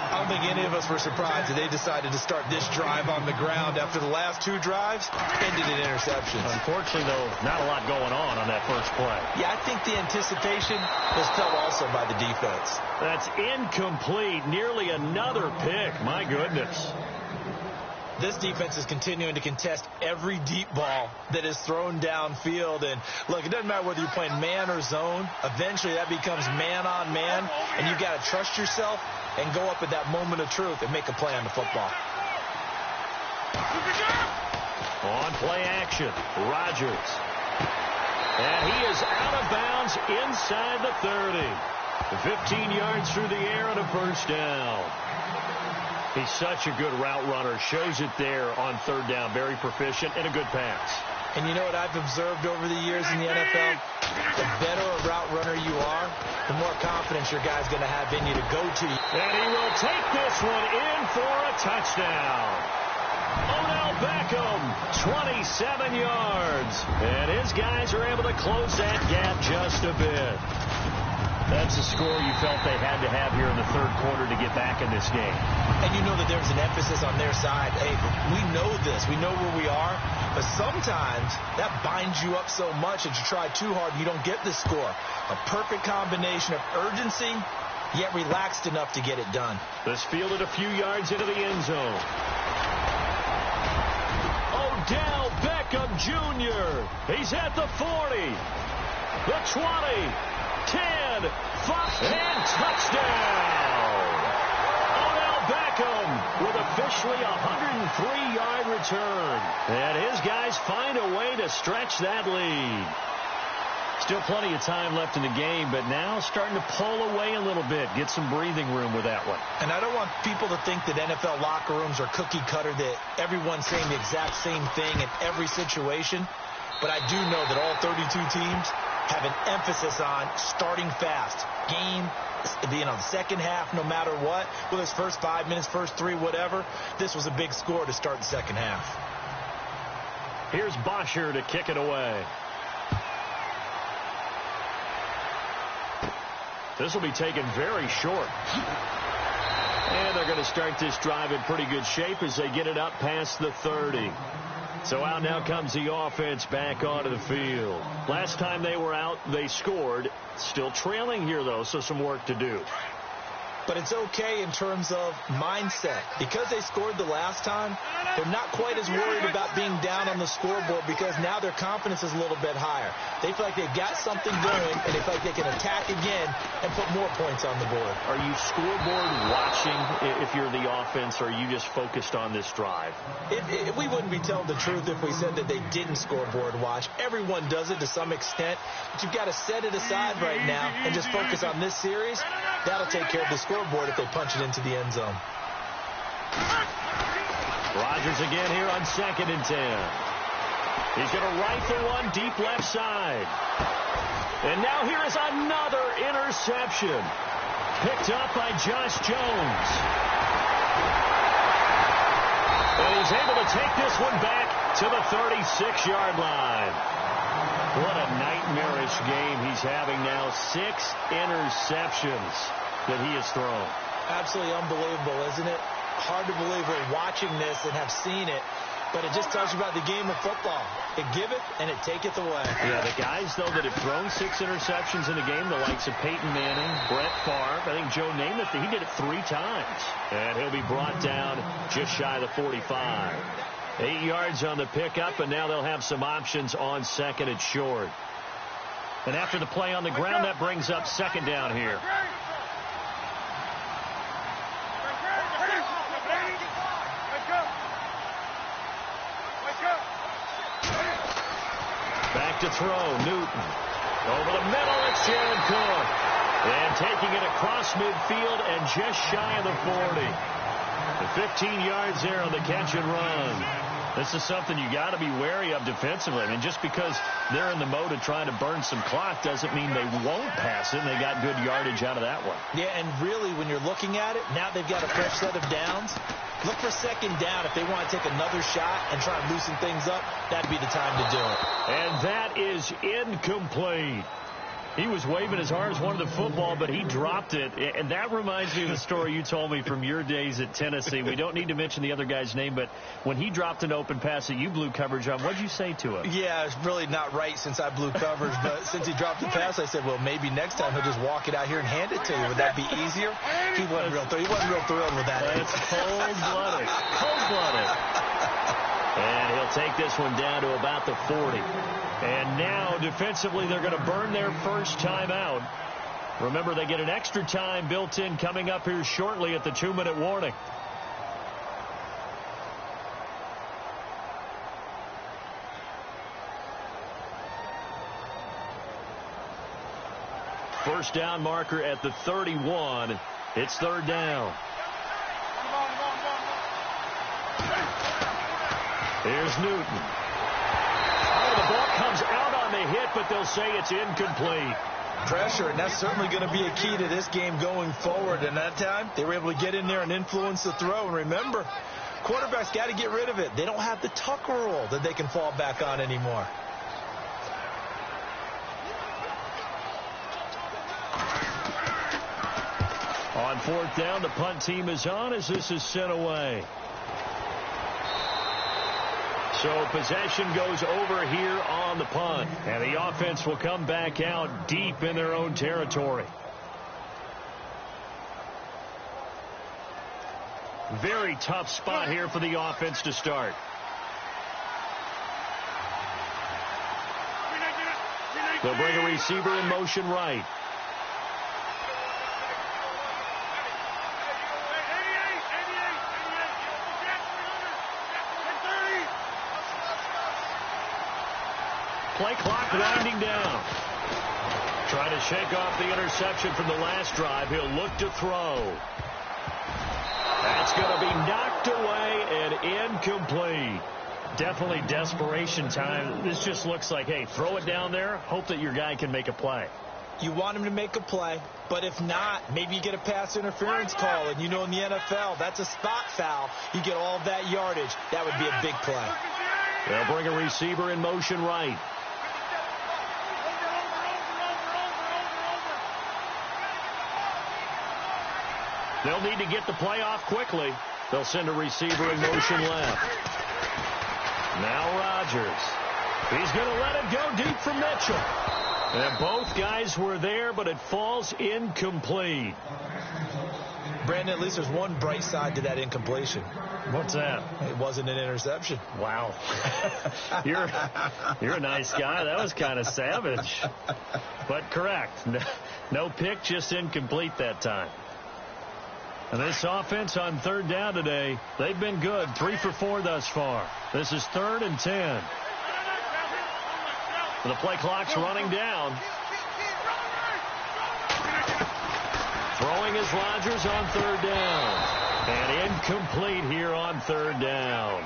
I don't think any of us were surprised that they decided to start this drive on the ground after the last 2 drives ended in interceptions. Unfortunately, though, not a lot going on that first play. Yeah, I think the anticipation was felt also by the defense. That's incomplete. Nearly another pick. My goodness. This defense is continuing to contest every deep ball that is thrown downfield. And, look, it doesn't matter whether you're playing man or zone. Eventually, that becomes man-on-man, and you've got to trust yourself and go up at that moment of truth and make a play on the football. On play action, Rodgers. And he is out of bounds inside the 30. 15 yards through the air and a 1st down. He's such a good route runner. Shows it there on 3rd down. Very proficient and a good pass. And you know what I've observed over the years in the NFL? The better a route runner you are, the more confidence your guy's going to have in you to go to. And he will take this one in for a touchdown. Odell Beckham, 27 yards. And his guys are able to close that gap just a bit. That's a score you felt they had to have here in the third quarter to get back in this game. And you know that there's an emphasis on their side. Hey, we know this. We know where we are. But sometimes that binds you up so much that you try too hard and you don't get the score. A perfect combination of urgency, yet relaxed enough to get it done. This fielded a few yards into the end zone. Odell Beckham Jr. He's at the 40, the 20, 10, 5, and touchdown! Odell Beckham with officially a 103-yard return. And his guys find a way to stretch that lead. Still plenty of time left in the game, but now starting to pull away a little bit. Get some breathing room with that one. And I don't want people to think that NFL locker rooms are cookie cutter, that everyone's saying the exact same thing in every situation. But I do know that all 32 teams have an emphasis on starting fast. Game, the second half, no matter what. Whether it's first 5 minutes, first 3, whatever. This was a big score to start the second half. Here's Bosher to kick it away. This will be taken very short. And they're going to start this drive in pretty good shape as they get it up past the 30. So out now comes the offense back onto the field. Last time they were out, they scored. Still trailing here, though, so some work to do. But it's okay in terms of mindset. Because they scored the last time, they're not quite as worried about being down on the scoreboard because now their confidence is a little bit higher. They feel like they've got something going, and they feel like they can attack again and put more points on the board. Are you scoreboard watching if you're the offense, or are you just focused on this drive? We wouldn't be telling the truth if we said that they didn't scoreboard watch. Everyone does it to some extent, but you've got to set it aside right now and just focus on this series. That'll take care of the scoreboard if they punch it into the end zone. Rodgers again here on 2nd and 10. He's going to rifle one deep left side. And now here is another interception. Picked up by Josh Jones. And he's able to take this one back to the 36-yard line. What a nightmarish game he's having now. 6 interceptions that he has thrown. Absolutely unbelievable, isn't it? Hard to believe we're watching this and have seen it, but it just tells you about the game of football. It giveth and it taketh away. Yeah, the guys, though, that have thrown 6 interceptions in the game, the likes of Peyton Manning, Brett Favre, I think Joe Namath, he did it 3 times. And he'll be brought down just shy of the 45. 8 yards on the pickup, and now they'll have some options on 2nd and short. And after the play on the ground, that brings up 2nd down here. Back to throw, Newton. Over the middle, it's Jared Cook. And taking it across midfield and just shy of the 40. The 15 yards there on the catch and run. This is something you got to be wary of defensively. I mean, just because they're in the mode of trying to burn some clock doesn't mean they won't pass it, and they got good yardage out of that one. Yeah, and really, when you're looking at it, now they've got a fresh set of downs. Look for 2nd down. If they want to take another shot and try and loosen things up, that'd be the time to do it. And that is incomplete. He was waving his arms, wanted the football, but he dropped it. And that reminds me of the story you told me from your days at Tennessee. We don't need to mention the other guy's name, but when he dropped an open pass that you blew coverage on, what'd you say to him? Yeah, it's really not right since I blew coverage, but since he dropped the pass, I said, well, maybe next time he'll just walk it out here and hand it to you. Would that be easier? He wasn't real thrilled with that. That's cold-blooded. Cold-blooded. And he'll take this one down to about the 40. And now, defensively, they're going to burn their first time out. Remember, they get an extra time built in coming up here shortly at the 2-minute warning. First down marker at the 31. It's 3rd down. Here's Newton. Oh, the ball comes out on the hit, but they'll say it's incomplete. Pressure, and that's certainly going to be a key to this game going forward. And that time, they were able to get in there and influence the throw. And remember, quarterbacks got to get rid of it. They don't have the tuck rule that they can fall back on anymore. On fourth down, the punt team is on as this is sent away. So possession goes over here on the punt. And the offense will come back out deep in their own territory. Very tough spot here for the offense to start. They'll bring a receiver in motion right. Play clock winding down. Trying to shake off the interception from the last drive. He'll look to throw. That's going to be knocked away and incomplete. Definitely desperation time. This just looks like, hey, throw it down there. Hope that your guy can make a play. You want him to make a play, but if not, maybe you get a pass interference call. And you know in the NFL, that's a spot foul. You get all of that yardage. That would be a big play. They'll bring a receiver in motion right. They'll need to get the play off quickly. They'll send a receiver in motion left. Now Rodgers. He's going to let it go deep from Mitchell. And both guys were there, but it falls incomplete. Brandon, at least there's one bright side to that incompletion. What's that? It wasn't an interception. Wow. You're a nice guy. That was kind of savage. But correct. No pick, just incomplete that time. And this offense on third down today, they've been good. 3 for 4 thus far. This is 3rd and 10. The play clock's running down. Throwing is Rodgers on third down. And incomplete here on third down.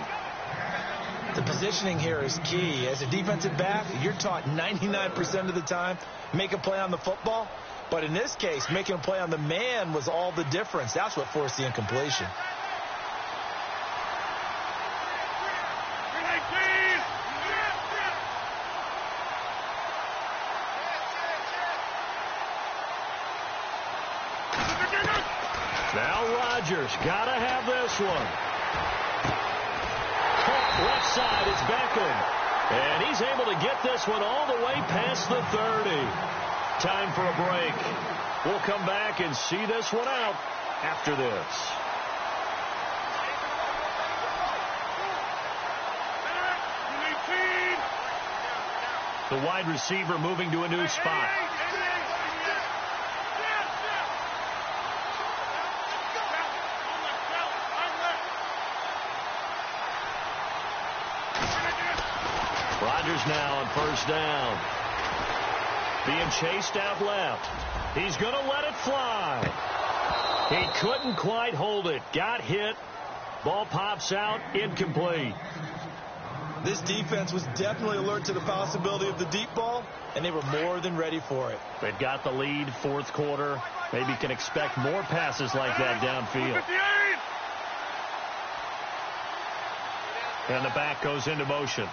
The positioning here is key. As a defensive back, you're taught 99% of the time, make a play on the football. But in this case, making a play on the man was all the difference. That's what forced the incompletion. Now Rodgers, gotta have this one. Caught left side is Beckham. And he's able to get this one all the way past the 30. Time for a break. We'll come back and see this one out after this. The wide receiver moving to a new spot. Rodgers now on first down. Being chased out left. He's going to let it fly. He couldn't quite hold it. Got hit. Ball pops out. Incomplete. This defense was definitely alert to the possibility of the deep ball, and they were more than ready for it. They've got the lead, fourth quarter. Maybe can expect more passes like that downfield. And the back goes into motion.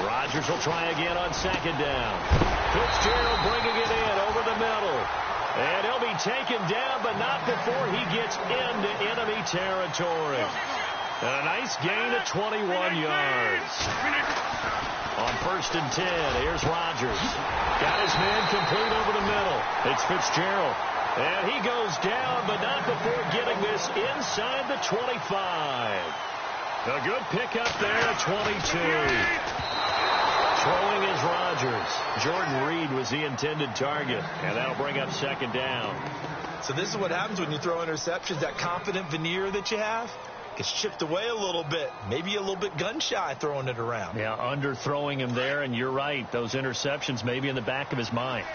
Rodgers will try again on second down. Fitzgerald bringing it in over the middle. And he'll be taken down, but not before he gets into enemy territory. And a nice gain of 21 yards. On first and 10, here's Rodgers. Got his man complete over the middle. It's Fitzgerald. And he goes down, but not before getting this inside the 25. A good pickup there at 22. Throwing is Rodgers. Jordan Reed was the intended target, and that'll bring up second down. So this is what happens when you throw interceptions. That confident veneer that you have gets chipped away a little bit. Maybe a little bit gun-shy throwing it around. Yeah, underthrowing him there, and you're right. Those interceptions may be in the back of his mind.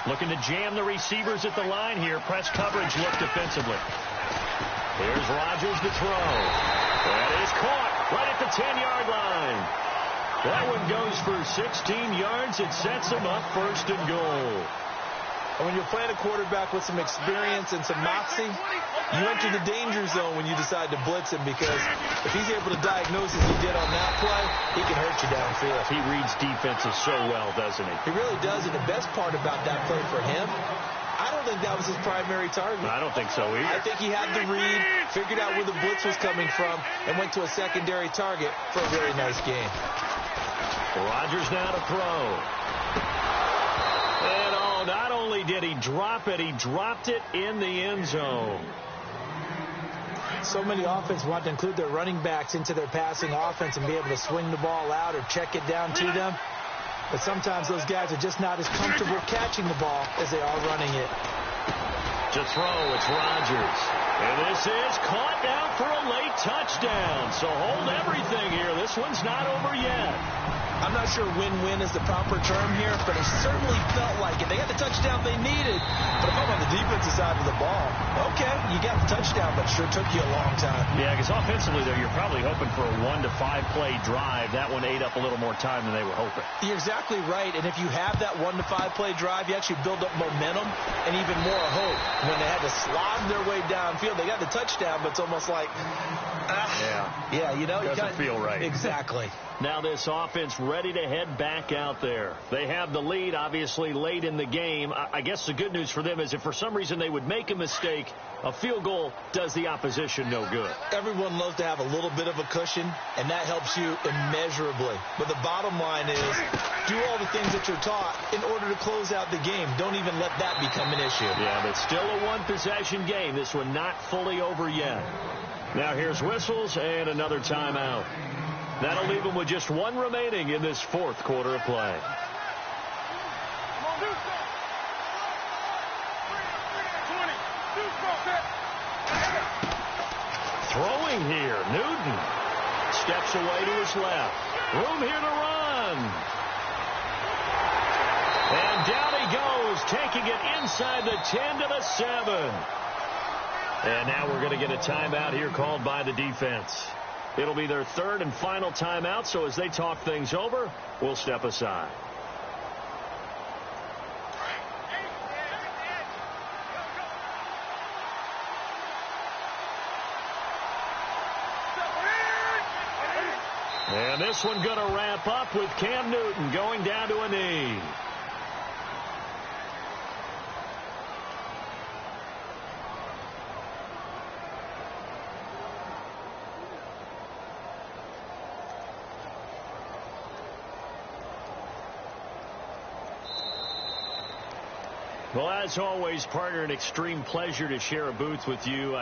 Looking to jam the receivers at the line here. Press coverage look defensively. Here's Rodgers to throw. That is caught right at the 10-yard line. That one goes for 16 yards. It sets him up first and goal. And when you're playing a quarterback with some experience and some moxie, you enter the danger zone when you decide to blitz him, because if he's able to diagnose as he did on that play, he can hurt you downfield. He reads defenses so well, doesn't he? He really does, and the best part about that play for him, I don't think that was his primary target. I don't think so either. I think he had the read, figured out where the blitz was coming from, and went to a secondary target for a really nice game. Rodgers now to throw. And not only did he drop it, he dropped it in the end zone. So many offenses want to include their running backs into their passing offense and be able to swing the ball out or check it down to them. But sometimes those guys are just not as comfortable catching the ball as they are running it. To throw, it's Rodgers. And this is caught down for a late touchdown. So hold everything here. This one's not over yet. I'm not sure win-win is the proper term here, but it certainly felt like it. They got the touchdown they needed, but if I'm on the defensive side of the ball, okay, you got the touchdown, but it sure took you a long time. Yeah, because offensively, though, you're probably hoping for a 1 to 5 play drive. That one ate up a little more time than they were hoping. You're exactly right, and if you have that 1 to 5 play drive, you actually build up momentum and even more hope. When they had to slog their way downfield, they got the touchdown, but it's almost like, yeah, you know, doesn't feel right. Exactly. Now this offense ready to head back out there. They have the lead, obviously, late in the game. I guess the good news for them is if for some reason they would make a mistake, a field goal does the opposition no good. Everyone loves to have a little bit of a cushion, and that helps you immeasurably. But the bottom line is do all the things that you're taught in order to close out the game. Don't even let that become an issue. Yeah, but still a one-possession game. This one not fully over yet. Now here's whistles and another timeout. That'll leave them with just one remaining in this fourth quarter of play. Throwing here, Newton steps away to his left. Room here to run. And down he goes, taking it inside the 10 to the 7. And now we're going to get a timeout here called by the defense. It'll be their third and final timeout, so as they talk things over, we'll step aside. And this one going to wrap up with Cam Newton going down to a knee. Well, as always, partner, an extreme pleasure to share a booth with you.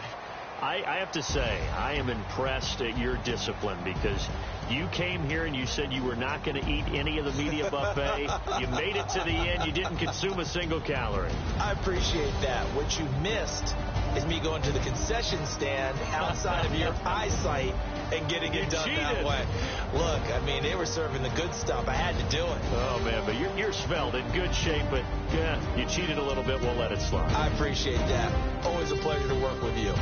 I have to say, I am impressed at your discipline, because you came here and you said you were not going to eat any of the media buffet. You made it to the end. You didn't consume a single calorie. I appreciate that. What you missed is me going to the concession stand outside of your eyesight and getting it done that way. Look, I mean, they were serving the good stuff. I had to do it. Oh, man, but you're svelte, in good shape, but yeah, you cheated a little bit. We'll let it slide. I appreciate that. Always a pleasure to work with you.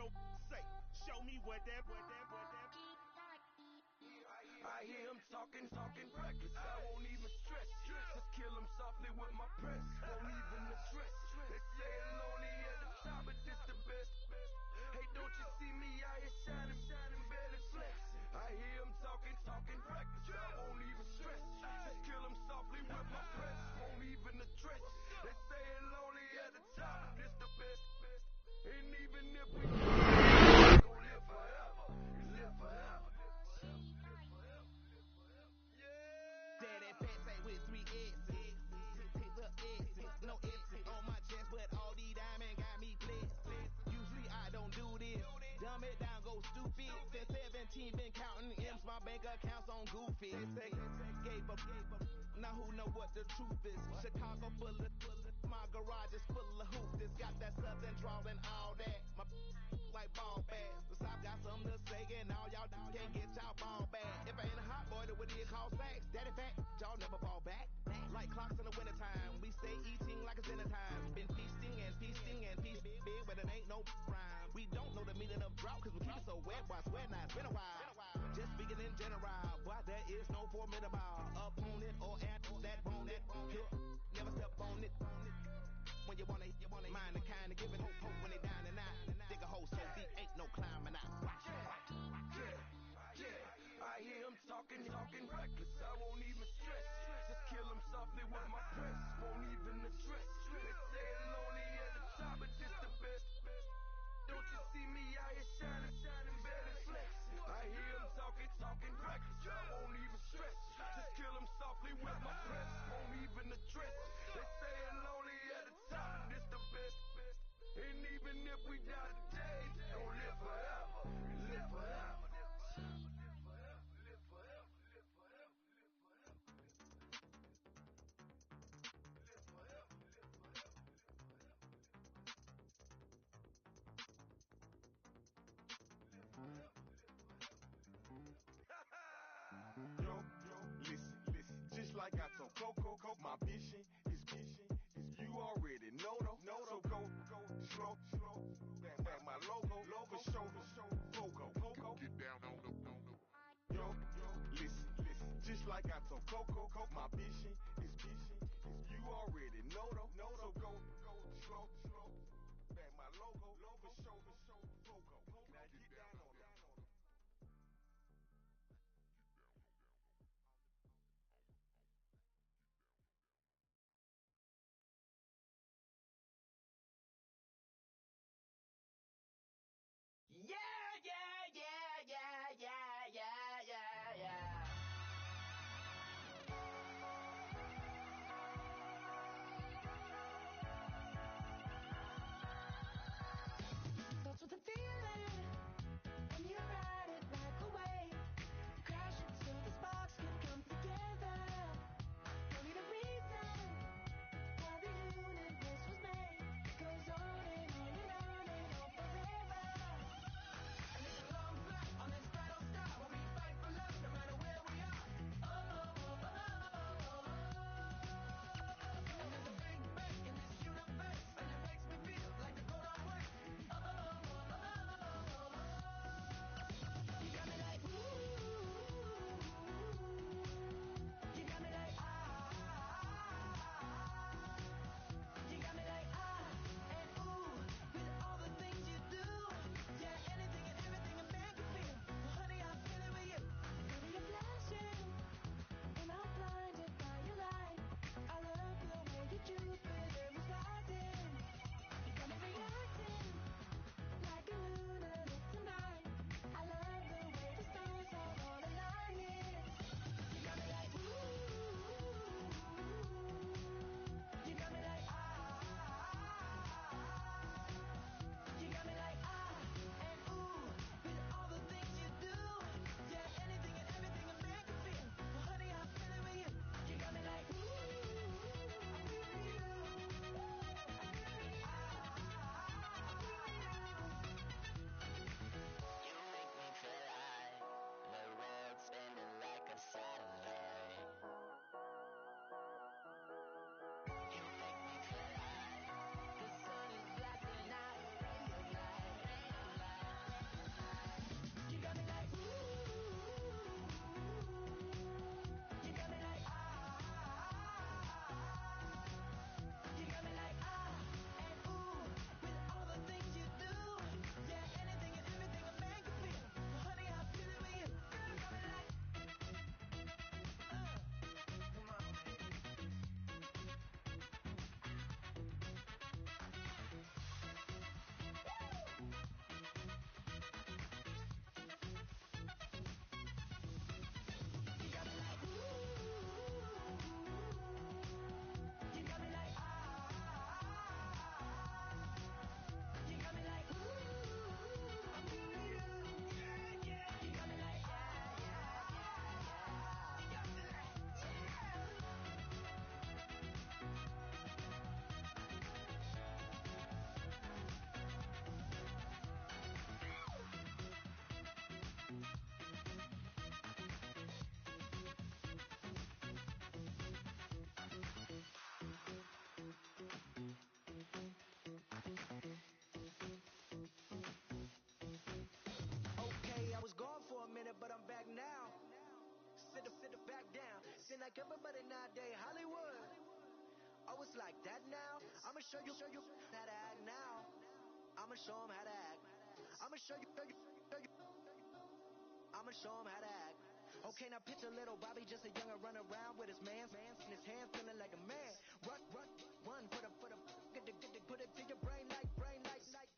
Show me what that. I hear him talking reckless. I won't even stress. Just kill him softly with my press. Won't even address. They say it's lonely at the top, but this the best. Hey, don't you see me out here shining, better flex. I hear him talking reckless. I won't even stress. Just kill him softly with my press. Won't even address. They say it's lonely at the top, but this the best. And even if we gon' live forever, live forever. Daddy Pat say with 3 X's. Take the X's, no X's on my chest, but all these diamonds got me blessed. Usually I don't do this. Dumb it down, go stupid. Since 17 been counting M's, my bank accounts on goofy. Say, gave up. Now who know what the truth is? Chicago full of, my garage is full of hoops. It's got that southern drawl and all that. My like ball bags. The South got something to say, and all y'all can't get y'all ball back. If I ain't a hot boy, then what do you call sacks? Daddy fact, y'all never fall back. Like clocks in the wintertime, we stay eating like it's dinner time. Been feasting and feast big, but it ain't no rhyme. We don't know the meaning of drought, cause we keep it so wet, boy, I swear now it's been a while. Just speaking in general, boy, there is no formidable opponent or at that bone that never step on it. When you wanna mind the kind of giving hope when they down and out. Dig a hole so deep, ain't no climbing out. Yeah, I hear him talking reckless. I won't even stress. Just kill him softly with my press. Won't even address. They say it's lonely at the top, but this the best. Don't you see me out here shining, better flex. I hear him talking reckless. I won't even stress. Just kill him softly with my press. Won't even address. They say it's lonely at the top, but this the best. And even if we die today, don't live forever. Live forever. Yo, listen, just like I told Coco, my mission is you already know, so go, slow, back my logo, for show, Pogo, get down on the, yo, listen, just like I told Coco, my mission is you already know, so go, slow, back my logo, for show, Pogo, now get down on the. Yeah. That's what the acting like everybody nowadays Hollywood. Oh, it's like that now? I'ma show you how to act now. I'ma show them how to act. I'ma show you. I'ma show them how to act. Okay, now picture little Bobby, just a younger run around with his man's in his hands, feeling like a man. Run, put it to your brain like.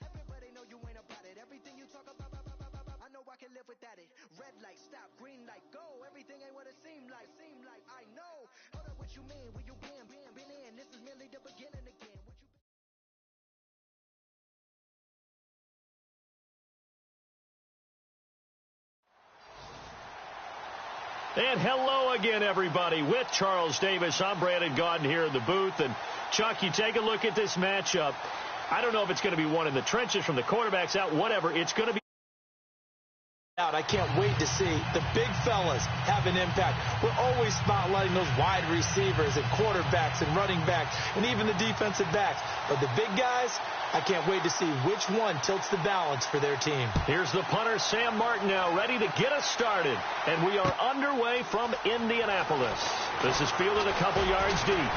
Everybody know you ain't about it. Everything you talk about, I know I can live without it. Red light, stop, green light, go. Everything ain't what it seem like. I know. Hold up, what you mean? Where you been in? This is merely the beginning again. What you And hello again, everybody. With Charles Davis, I'm Brandon Gaudin here in the booth. And, Chuck, you take a look at this matchup. I don't know if it's going to be one in the trenches from the quarterbacks out, whatever. It's going to be out. I can't wait to see the big fellas have an impact. We're always spotlighting those wide receivers and quarterbacks and running backs and even the defensive backs. But the big guys, I can't wait to see which one tilts the balance for their team. Here's the punter, Sam Martin, now ready to get us started. And we are underway from Indianapolis. This is fielded a couple yards deep.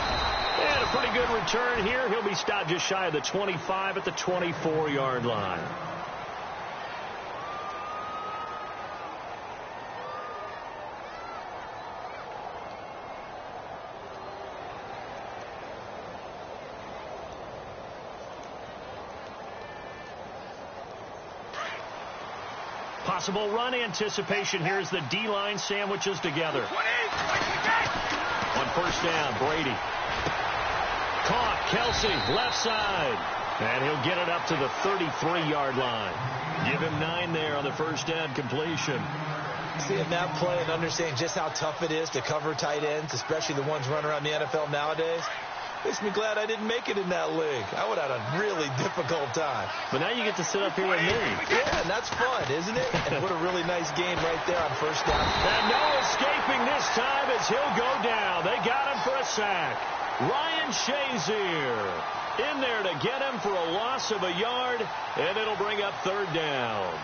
And a pretty good return here. He'll be stopped just shy of the 25 at the 24-yard line. Possible run anticipation. Here's the D-line sandwiches together. On first down, Brady. Caught, Kelsey, left side. And he'll get it up to the 33-yard line. Give him 9 there on the first down completion. Seeing that play and understanding just how tough it is to cover tight ends, especially the ones running around the NFL nowadays, makes me glad I didn't make it in that league. I would have had a really difficult time. But now you get to sit up here with me. Yeah, and that's fun, isn't it? And what a really nice game right there on first down. And no escaping this time as he'll go down. They got him for a sack. Ryan Shazier in there to get him for a loss of a yard, and it'll bring up third down.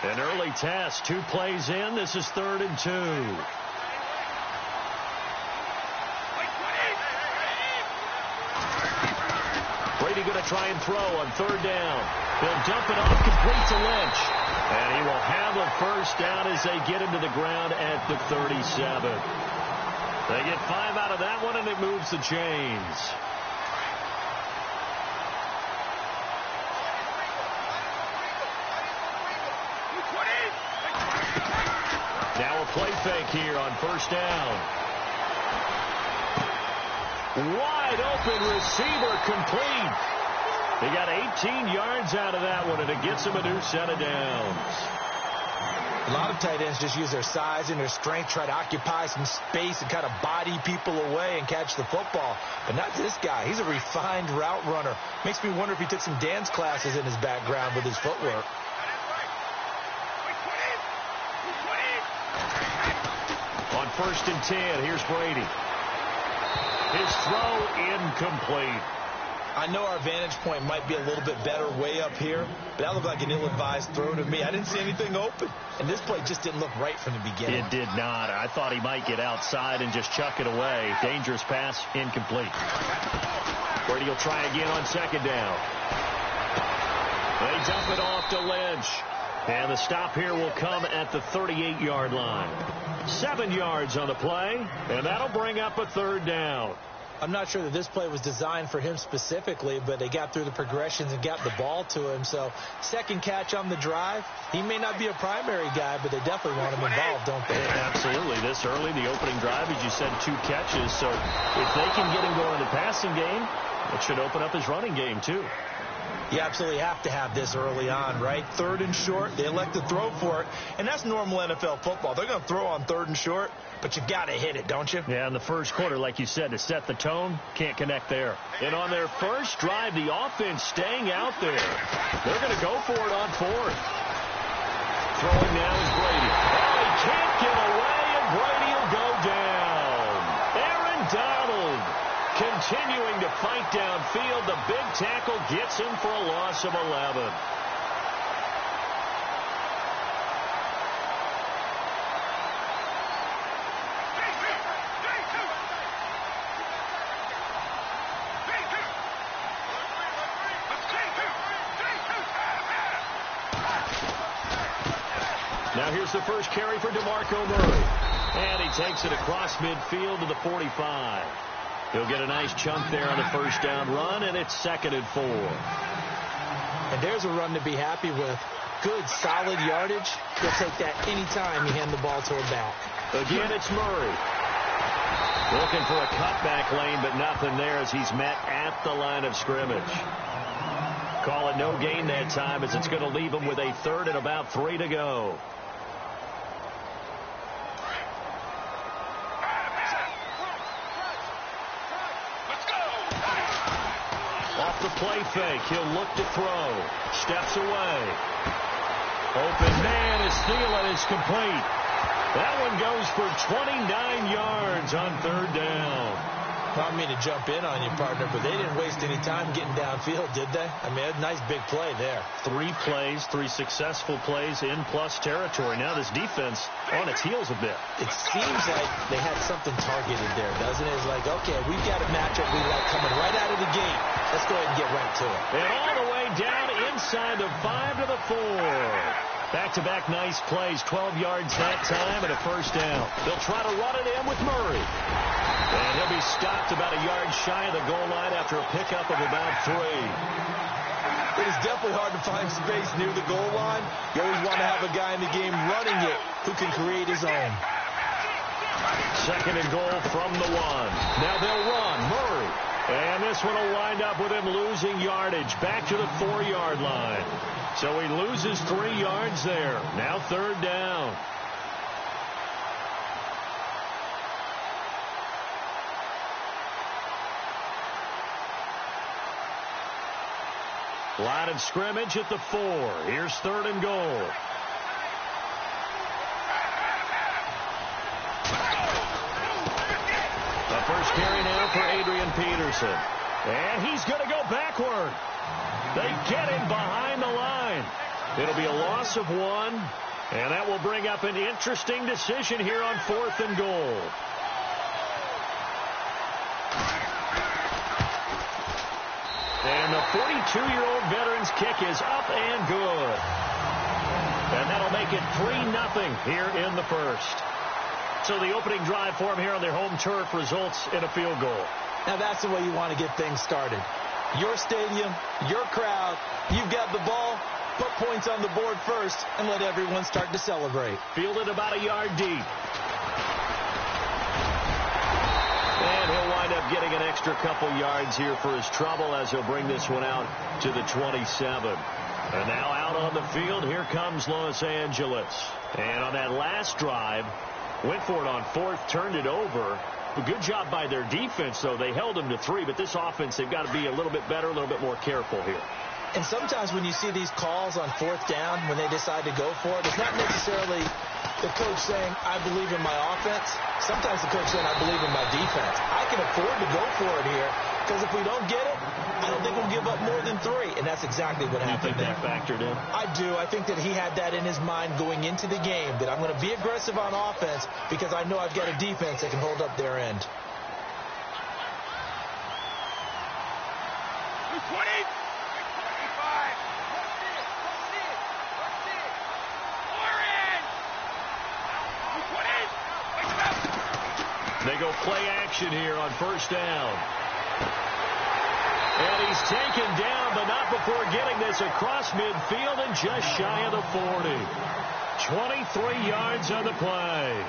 An early test, 2 plays in. This is 3rd and 2. Brady going to try and throw on 3rd down. He'll dump it off complete to Lynch. And he will have a first down as they get him to the ground at the 37. They get 5 out of that one, and it moves the chains. Now a play fake here on first down. Wide open receiver complete. They got 18 yards out of that one, and it gets them a new set of downs. A lot of tight ends just use their size and their strength, try to occupy some space and kind of body people away and catch the football. But not this guy. He's a refined route runner. Makes me wonder if he took some dance classes in his background with his footwork. On 1st and 10, here's Brady. His throw incomplete. I know our vantage point might be a little bit better way up here, but that looked like an ill-advised throw to me. I didn't see anything open, and this play just didn't look right from the beginning. It did not. I thought he might get outside and just chuck it away. Dangerous pass, incomplete. Brady will try again on 2nd down. They dump it off to Lynch. And the stop here will come at the 38-yard line. 7 yards on the play, and that'll bring up a 3rd down. I'm not sure that this play was designed for him specifically, but they got through the progressions and got the ball to him. So, second catch on the drive. He may not be a primary guy, but they definitely want him involved, don't they? Absolutely. This early, the opening drive, as you said, 2 catches. So, if they can get him going in the passing game, it should open up his running game, too. You absolutely have to have this early on, right? 3rd and short, they elect to throw for it, and that's normal NFL football. They're going to throw on 3rd and short, but you got to hit it, don't you? Yeah, in the first quarter, like you said, to set the tone, can't connect there. And on their first drive, the offense staying out there. They're going to go for it on 4th. Throwing now is Brady. Oh, he can't get away, and Brady will go down. Aaron Donald continuing to fight downfield. The big tackle gets him for a loss of 11. Now here's the first carry for DeMarco Murray. And he takes it across midfield to the 45. He'll get a nice chunk there on the first down run, and it's 2nd and 4. And there's a run to be happy with. Good, solid yardage. He'll take that anytime you hand the ball to a back. Again, it's Murray. Looking for a cutback lane, but nothing there as he's met at the line of scrimmage. Call it no gain that time as it's going to leave him with a 3rd and about 3 to go. Off the play fake, he'll look to throw. Steps away. Open man is Thielen is complete. That one goes for 29 yards on 3rd down. I don't mean to jump in on you, partner, but they didn't waste any time getting downfield, did they? I mean, a nice big play there. 3 plays, 3 successful plays in plus territory. Now this defense on its heels a bit. It seems like they had something targeted there, doesn't it? It's like, okay, we've got a matchup we like coming right out of the gate. Let's go ahead and get right to it. And all the way down inside the 5 to the 4. Back-to-back nice plays, 12 yards that time and a first down. They'll try to run it in with Murray. And he'll be stopped about a yard shy of the goal line after a pickup of about 3. It is definitely hard to find space near the goal line. You always want to have a guy in the game running it who can create his own. 2nd and goal from the 1. Now they'll run. Murray. And this one will wind up with him losing yardage back to the 4-yard line. So he loses 3 yards there. Now 3rd down. Line of scrimmage at the 4. Here's 3rd and goal. The first carry now for Adrian Peterson. And he's going to go backward. They get him behind the line. It'll be a loss of 1. And that will bring up an interesting decision here on 4th and goal. And the 42-year-old veteran's kick is up and good. And that'll make it 3-0 here in the first. So the opening drive for him here on their home turf results in a field goal. Now that's the way you want to get things started. Your stadium, your crowd, you've got the ball, put points on the board first, and let everyone start to celebrate. Fielded about a yard deep. And he'll wind up getting an extra couple yards here for his trouble as he'll bring this one out to the 27. And now out on the field, here comes Los Angeles. And on that last drive, went for it on 4th, turned it over. A good job by their defense, though. They held them to 3, but this offense, they've got to be a little bit better, a little bit more careful here. And sometimes when you see these calls on 4th down, when they decide to go for it, it's not necessarily the coach saying, I believe in my offense. Sometimes the coach saying, I believe in my defense. I can afford to go for it here, because if we don't get it, I don't think we'll give up more than 3. And that's exactly what happened there. You think that factored in? I do. I think that he had that in his mind going into the game, that I'm going to be aggressive on offense because I know I've got a defense that can hold up their end. 20, 25. They go play action here on 1st down. And he's taken down, but not before getting this across midfield and just shy of the 40. 23 yards on the play.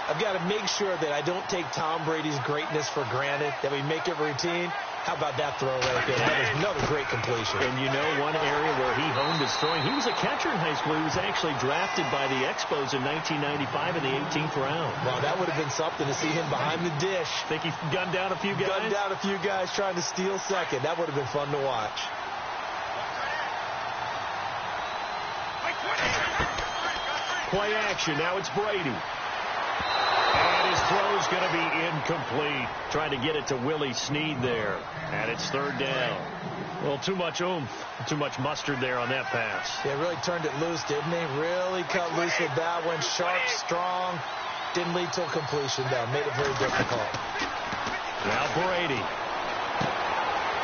I've got to make sure that I don't take Tom Brady's greatness for granted, that we make it routine. How about that throw right there? That was another great completion. And you know one area where he honed his throwing, he was a catcher in high school. He was actually drafted by the Expos in 1995 in the 18th round. Wow, that would have been something to see him behind the dish. Think he gunned down a few guys? Gunned down a few guys trying to steal second. That would have been fun to watch. Play action. Now it's Brady. And his throw's going to be incomplete. Trying to get it to Willie Snead there. And it's 3rd down. Well, too much oomph, too much mustard there on that pass. Yeah, really turned it loose, didn't he? Really cut loose with that one. Sharp, strong. Didn't lead to a completion, though. Made it very difficult. Now Brady.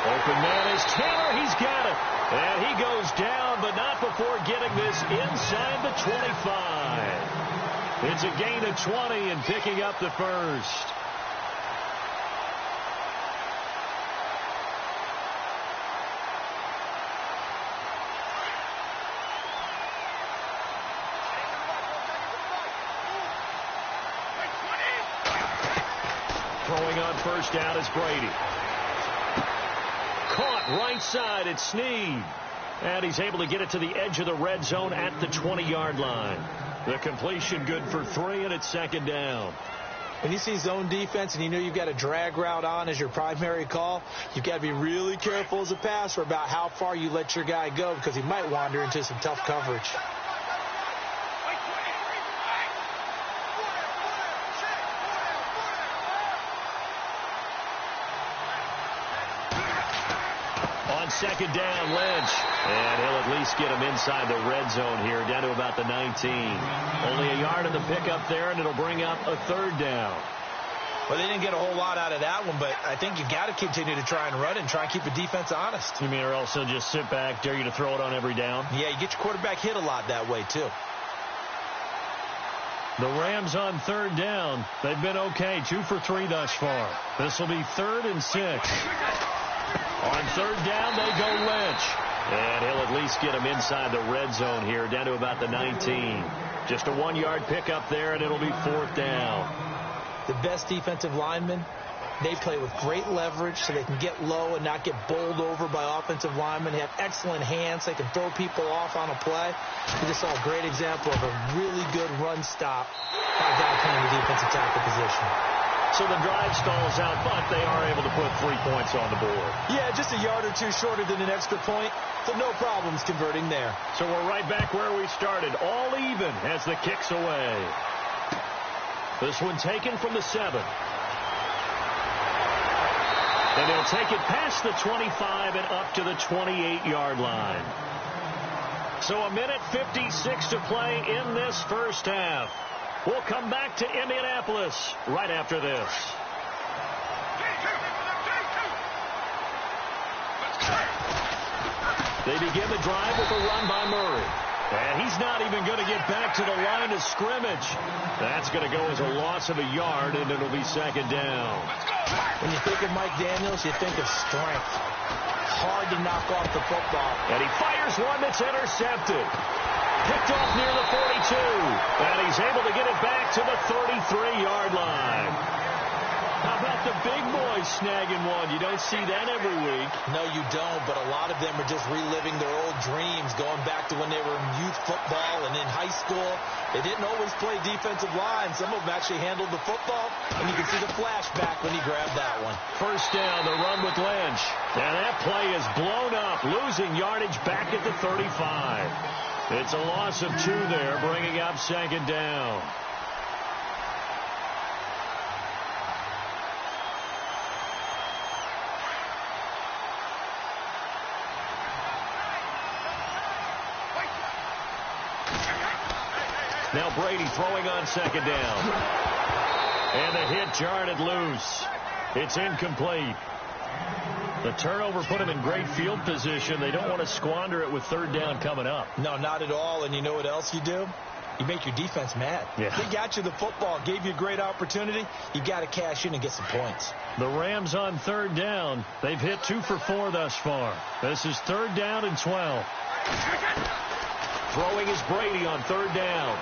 Open man is Taylor. He's got it. And he goes down, but not before getting this inside the 25. It's a gain of 20 and picking up the first. Throwing on first down is Brady. Caught right side. It's Snead. And he's able to get it to the edge of the red zone at the 20-yard line. The completion good for 3, and it's second down. When you see zone defense and you know you've got a drag route on as your primary call, you've got to be really careful as a passer about how far you let your guy go because he might wander into some tough coverage. Second down, Lynch. And he'll at least get him inside the red zone here, down to about the 19. Only a yard in the pickup there, and it'll bring up a third down. Well, they didn't get a whole lot out of that one, but I think you got to continue to try and run it and try and keep the defense honest. You mean, or else they'll just sit back, dare you to throw it on every down? Yeah, you get your quarterback hit a lot that way, too. The Rams on third down. They've been okay, 2 for 3 thus far. This will be 3rd and 6. On third down, they go Lynch. And he'll at least get him inside the red zone here, down to about the 19. Just a 1-yard pickup there, and it'll be 4th down. The best defensive linemen, they play with great leverage so they can get low and not get bowled over by offensive linemen. They have excellent hands. They can throw people off on a play. We just saw a great example of a really good run stop by a guy playing the defensive tackle position. So the drive stalls out, but they are able to put 3 points on the board. Yeah, just a yard or two shorter than an extra point, so no problems converting there. So we're right back where we started, all even as the kick's away. This one taken from the 7. And he'll take it past the 25 and up to the 28-yard line. So 1:56 to play in this first half. We'll come back to Indianapolis right after this. They begin the drive with a run by Murray. And he's not even going to get back to the line of scrimmage. That's going to go as a loss of a yard, and it'll be second down. When you think of Mike Daniels, you think of strength. Hard to knock off the football. And he fires one that's intercepted. Picked off near the 42. And he's able to get it back to the 33-yard line. How about the big boys snagging one? You don't see that every week. No, you don't, but a lot of them are just reliving their old dreams, going back to when they were in youth football and in high school. They didn't always play defensive line. Some of them actually handled the football, and you can see the flashback when he grabbed that one. First down, the run with Lynch. And that play is blown up, losing yardage back at the 35. It's a loss of 2 there, bringing up second down. Now Brady throwing on second down. And the hit jarred it loose. It's incomplete. The turnover put him in great field position. They don't want to squander it with third down coming up. No, not at all. And you know what else you do? You make your defense mad. Yeah. They got you the football, gave you a great opportunity. You got to cash in and get some points. The Rams on third down. They've hit 2 for 4 thus far. This is third down and 12. Throwing is Brady on third down.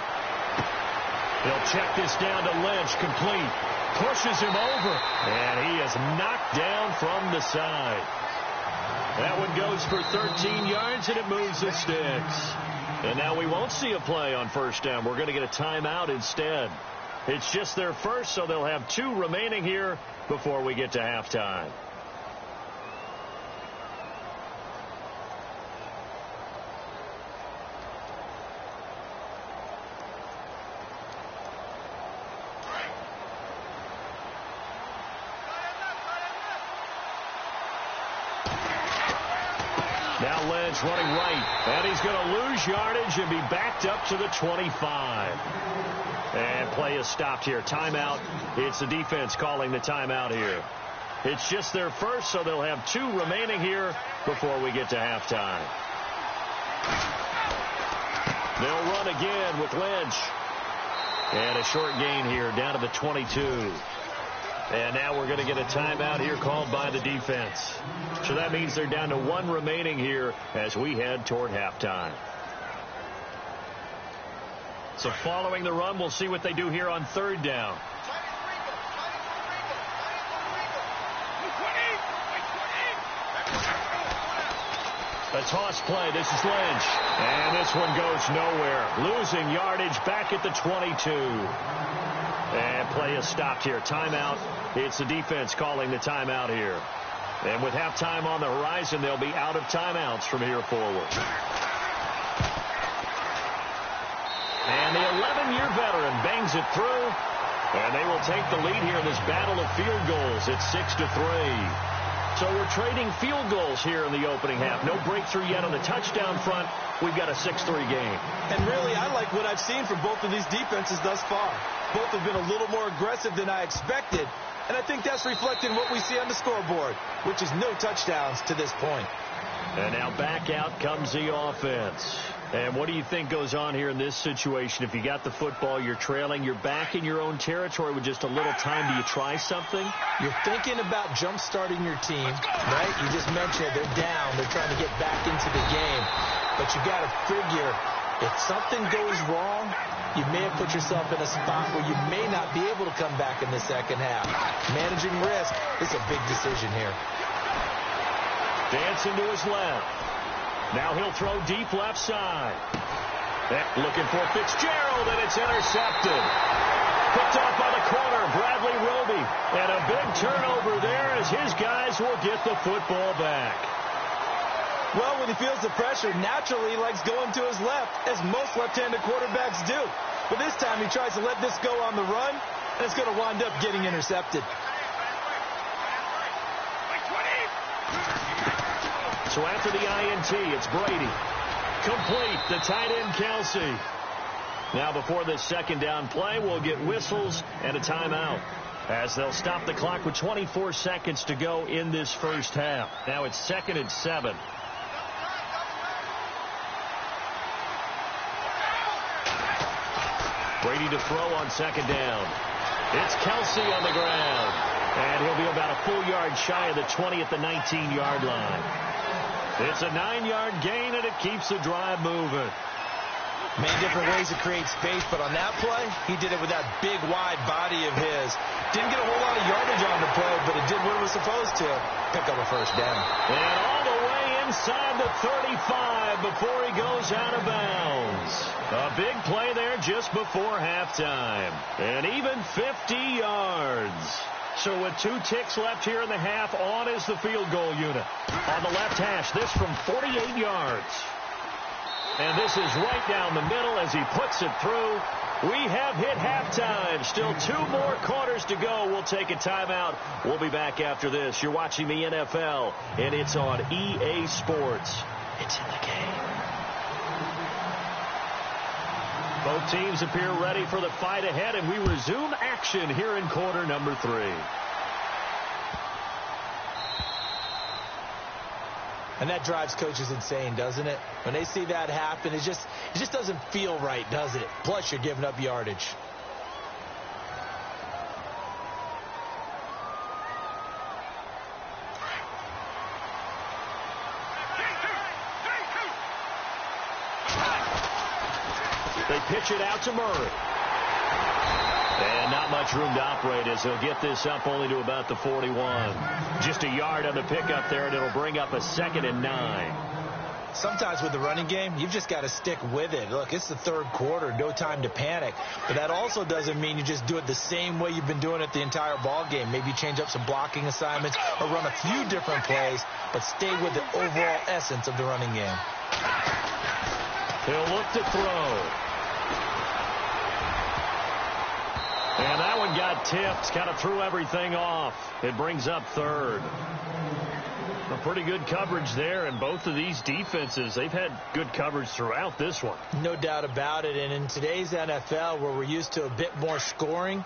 He'll check this down to Lynch, complete. Pushes him over, and he is knocked down from the side. That one goes for 13 yards, and it moves the sticks. And now we won't see a play on first down. We're going to get a timeout instead. It's just their first, so they'll have 2 remaining here before we get to halftime. Now Lynch running right, and he's going to lose yardage and be backed up to the 25. And play is stopped here. Timeout. It's the defense calling the timeout here. It's just their first, so they'll have 2 remaining here before we get to halftime. They'll run again with Lynch. And a short gain here down to the 22. And now we're going to get a timeout here called by the defense. So that means they're down to 1 remaining here as we head toward halftime. So following the run, we'll see what they do here on 3rd down. A toss play. This is Lynch. And this one goes nowhere. Losing yardage back at the 22. And play is stopped here. Timeout. It's the defense calling the timeout here. And with halftime on the horizon, they'll be out of timeouts from here forward. And the 11-year veteran bangs it through. And they will take the lead here in this battle of field goals. It's 6-3. So we're trading field goals here in the opening half. No breakthrough yet on the touchdown front. We've got a 6-3 game. And really, I like what I've seen from both of these defenses thus far. Both have been a little more aggressive than I expected. And I think that's reflected in what we see on the scoreboard, which is no touchdowns to this point. And now back out comes the offense. And what do you think goes on here in this situation? If you got the football, you're trailing, you're back in your own territory with just a little time. Do you try something? You're thinking about jump-starting your team, right? You just mentioned they're down. They're trying to get back into the game. But you got to figure if something goes wrong, you may have put yourself in a spot where you may not be able to come back in the second half. Managing risk is a big decision here. Dancing to his left. Now he'll throw deep left side. Looking for Fitzgerald, and it's intercepted. Picked off by the corner, Bradley Roby. And a big turnover there as his guys will get the football back. Well, when he feels the pressure, naturally he likes going to his left, as most left-handed quarterbacks do. But this time he tries to let this go on the run, and it's going to wind up getting intercepted. So after the INT, it's Brady. Complete, the tight end Kelsey. Now before this second down play, we'll get whistles and a timeout as they'll stop the clock with 24 seconds to go in this first half. Now it's 2nd and 7. Brady to throw on 2nd down. It's Kelsey on the ground. And he'll be about a full yard shy of the 20 at the 19-yard line. It's a 9-yard gain, and it keeps the drive moving. Many different ways to create space, but on that play, he did it with that big, wide body of his. Didn't get a whole lot of yardage on the play, but it did what it was supposed to. Pick up a first down. And all the way inside the 35 before he goes out of bounds. A big play there just before halftime. And even 50 yards. So with 2 ticks left here in the half, on is the field goal unit. On the left hash, this from 48 yards. And this is right down the middle as he puts it through. We have hit halftime. Still 2 more quarters to go. We'll take a timeout. We'll be back after this. You're watching the NFL, and it's on EA Sports. It's in the game. Both teams appear ready for the fight ahead, and we resume action here in quarter number 3. And that drives coaches insane, doesn't it? When they see that happen, it just doesn't feel right, does it? Plus, you're giving up yardage. They pitch it out to Murray. And not much room to operate as he'll get this up only to about the 41. Just a yard on the pickup there, and it'll bring up a 2nd and 9. Sometimes with the running game, you've just got to stick with it. Look, it's the 3rd quarter, no time to panic. But that also doesn't mean you just do it the same way you've been doing it the entire ball game. Maybe change up some blocking assignments or run a few different plays, but stay with the overall essence of the running game. He'll look to throw. And that one got tipped, kind of threw everything off. It brings up 3rd. A pretty good coverage there, and both of these defenses, they've had good coverage throughout this one. No doubt about it, and in today's NFL, where we're used to a bit more scoring,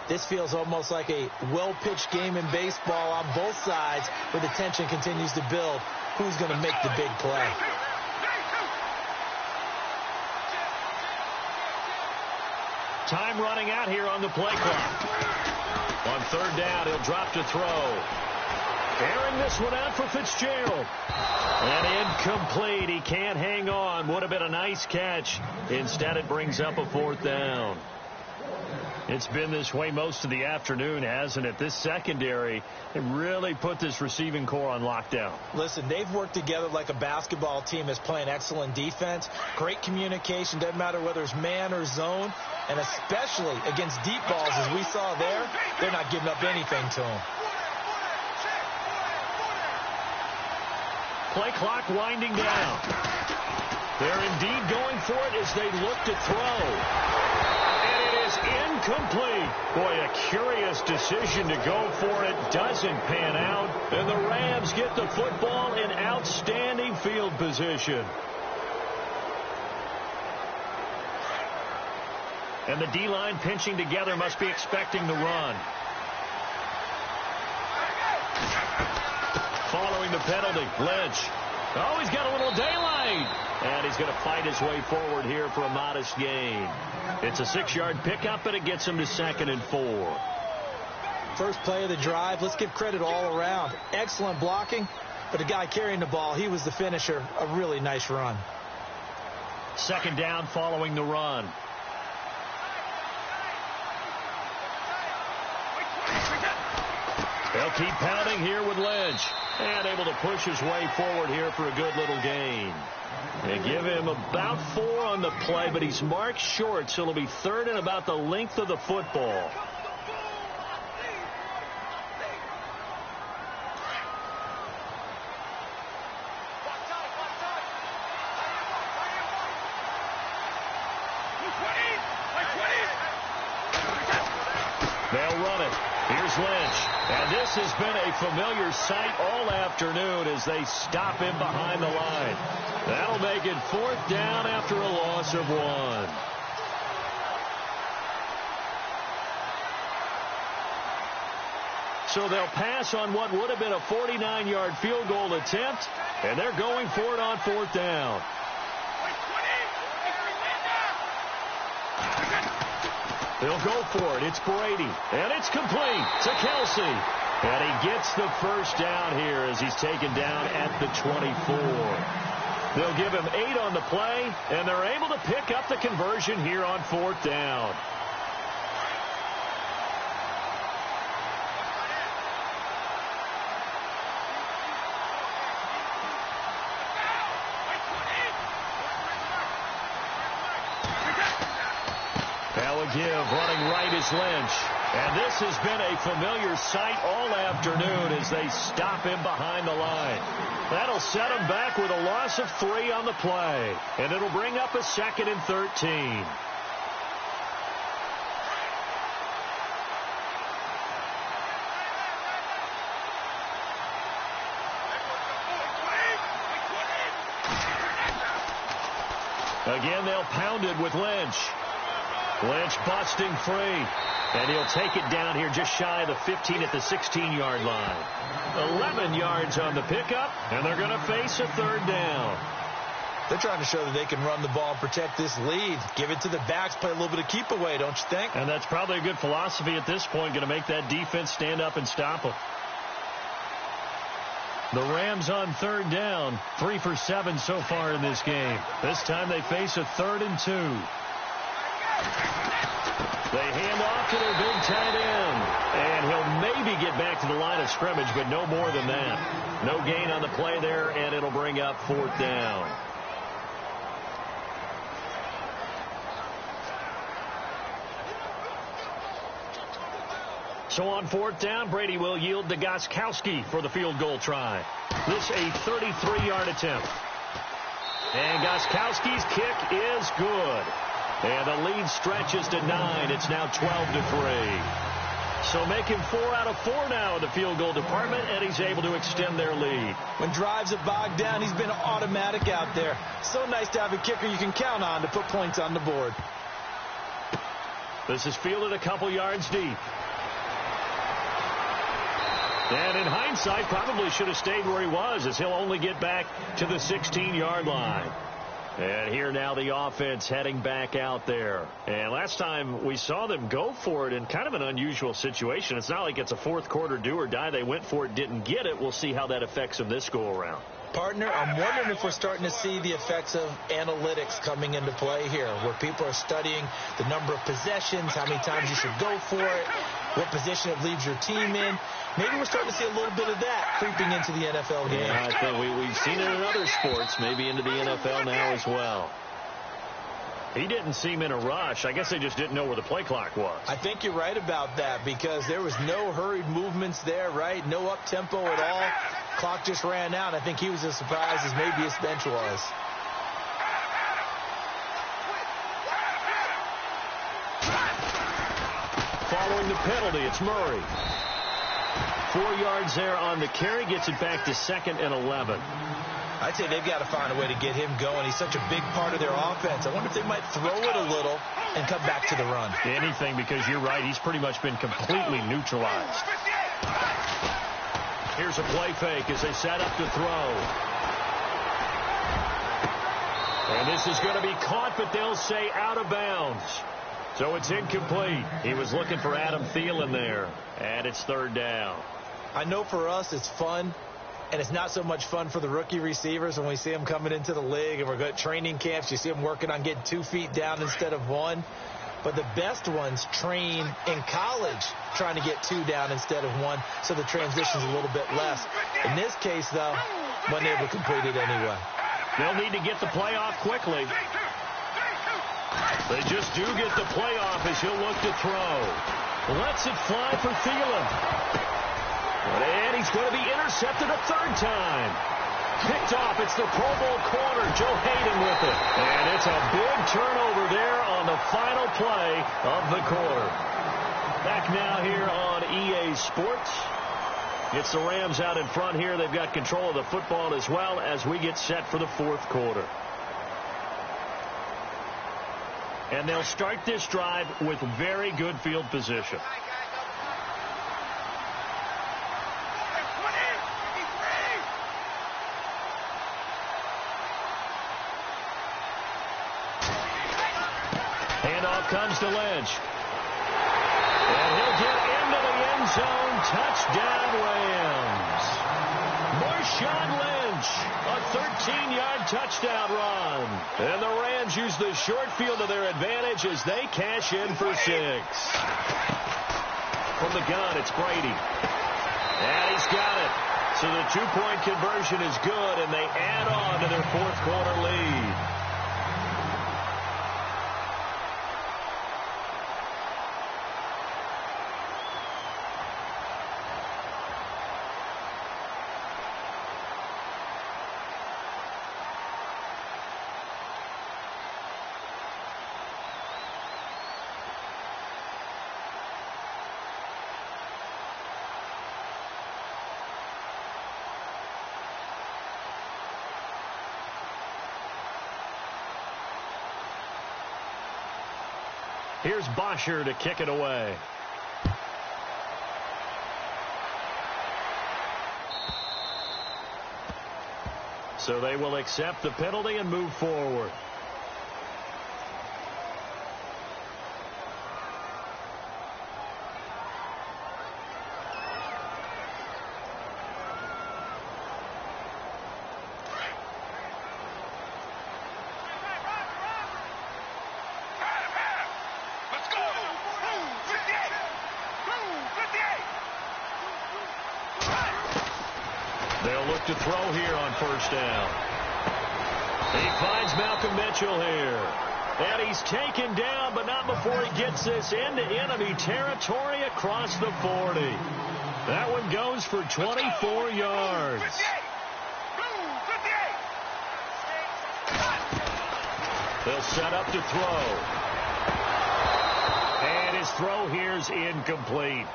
This feels almost like a well-pitched game in baseball on both sides where the tension continues to build. Who's going to make the big play? Time running out here on the play clock. On third down, he'll drop to throw. Airing this one out for Fitzgerald. And incomplete. He can't hang on. Would have been a nice catch. Instead, it brings up a fourth down. It's been this way most of the afternoon, hasn't it? This secondary really put this receiving core on lockdown. Listen, they've worked together like a basketball team that's playing excellent defense. Great communication. Doesn't matter whether it's man or zone. And especially against deep balls, as we saw there, they're not giving up anything to them. Play clock winding down. They're indeed going for it as they look to throw. And it is incomplete. Boy, a curious decision to go for it. Doesn't pan out. And the Rams get the football in outstanding field position. And the D-line pinching together must be expecting the run. Following the penalty, Lynch. Oh, he's got a little daylight. And he's going to fight his way forward here for a modest gain. It's a 6-yard pickup, and it gets him to 2nd and 4. First play of the drive. Let's give credit all around. Excellent blocking, but the guy carrying the ball, he was the finisher. A really nice run. 2nd down following the run. They'll keep pounding here with Lynch. And able to push his way forward here for a good little gain. They give him about 4 on the play, but he's marked short, so it'll be 3rd and about the length of the football. They'll run it. Here's Lynch. And this has been a familiar sight all afternoon as they stop him behind the line. That'll make it 4th down after a loss of 1. So they'll pass on what would have been a 49-yard field goal attempt, and they're going for it on 4th down. They'll go for it. It's Brady. And it's complete to Kelsey. And he gets the first down here as he's taken down at the 24. They'll give him 8 on the play, and they're able to pick up the conversion here on 4th down. Give running right is Lynch. And this has been a familiar sight all afternoon as they stop him behind the line. That'll set him back with a loss of 3 on the play. And it'll bring up a 2nd and 13. Again, they'll pound it with Lynch. Lynch busting free, and he'll take it down here just shy of the 15 at the 16-yard line. 11 yards on the pickup, and they're going to face a 3rd down. They're trying to show that they can run the ball and protect this lead. Give it to the backs, play a little bit of keep away, don't you think? And that's probably a good philosophy at this point, going to make that defense stand up and stop them. The Rams on 3rd down, 3 for 7 so far in this game. This time they face a 3rd and 2. They hand off to their big tight end. And he'll maybe get back to the line of scrimmage, but no more than that. No gain on the play there, and it'll bring up 4th down. So on 4th down, Brady will yield to Gostkowski for the field goal try. This a 33-yard attempt. And Gostkowski's kick is good. And the lead stretches to 9. It's now 12-3. So making 4 out of 4 now in the field goal department, and he's able to extend their lead. When drives are bogged down, he's been automatic out there. So nice to have a kicker you can count on to put points on the board. This is fielded a couple yards deep. And in hindsight, probably should have stayed where he was, as he'll only get back to the 16-yard line. And here now the offense heading back out there. And last time we saw them go for it in kind of an unusual situation. It's not like it's a fourth quarter do or die. They went for it, didn't get it. We'll see how that affects them this go-around. Partner, I'm wondering if we're starting to see the effects of analytics coming into play here, where people are studying the number of possessions, how many times you should go for it, what position it leaves your team in. Maybe we're starting to see a little bit of that creeping into the NFL game. Yeah, I think we've seen it in other sports, maybe into the NFL now as well. He didn't seem in a rush. I guess they just didn't know where the play clock was. I think you're right about that, because there was no hurried movements there, right? No up-tempo at all. Clock just ran out. I think he was as surprised as maybe his bench was. Following the penalty, it's Murray. 4 yards there on the carry, gets it back to 2nd and 11. I'd say they've got to find a way to get him going. He's such a big part of their offense. I wonder if they might throw it a little and come back to the run. Anything, because you're right. He's pretty much been completely neutralized. Here's a play fake as they set up to throw. And this is going to be caught, but they'll say out of bounds. So it's incomplete. He was looking for Adam Thielen there, and it's 3rd down. I know for us it's fun, and it's not so much fun for the rookie receivers when we see them coming into the league and we're going to training camps. You see them working on getting 2 feet down instead of 1. But the best ones train in college trying to get 2 down instead of 1, so the transition's a little bit less. In this case, though, wasn't able to complete it anyway. They'll need to get the play off quickly. They just do get the play off as he'll look to throw. Lets it fly for Thielen. And he's going to be intercepted a 3rd time. Picked off. It's the Pro Bowl corner, Joe Hayden with it. And it's a big turnover there on the final play of the quarter. Back now here on EA Sports. It's the Rams out in front here. They've got control of the football as well as we get set for the 4th quarter. And they'll start this drive with very good field position. Handoff comes to Lynch. And he'll get into the end zone. Touchdown, Rams. Marshawn Lynch, a 13-yard touchdown run. And the Rams use the short field to their advantage as they cash in for 6. From the gun, it's Brady. And he's got it. So the 2-point conversion is good, and they add on to their 4th quarter lead. Here's Bosher to kick it away. So they will accept the penalty and move forward. They'll look to throw here on 1st down. He finds Malcolm Mitchell here. And he's taken down, but not before he gets this into enemy territory across the 40. That one goes for 24 yards. They'll set up to throw. And his throw here's incomplete.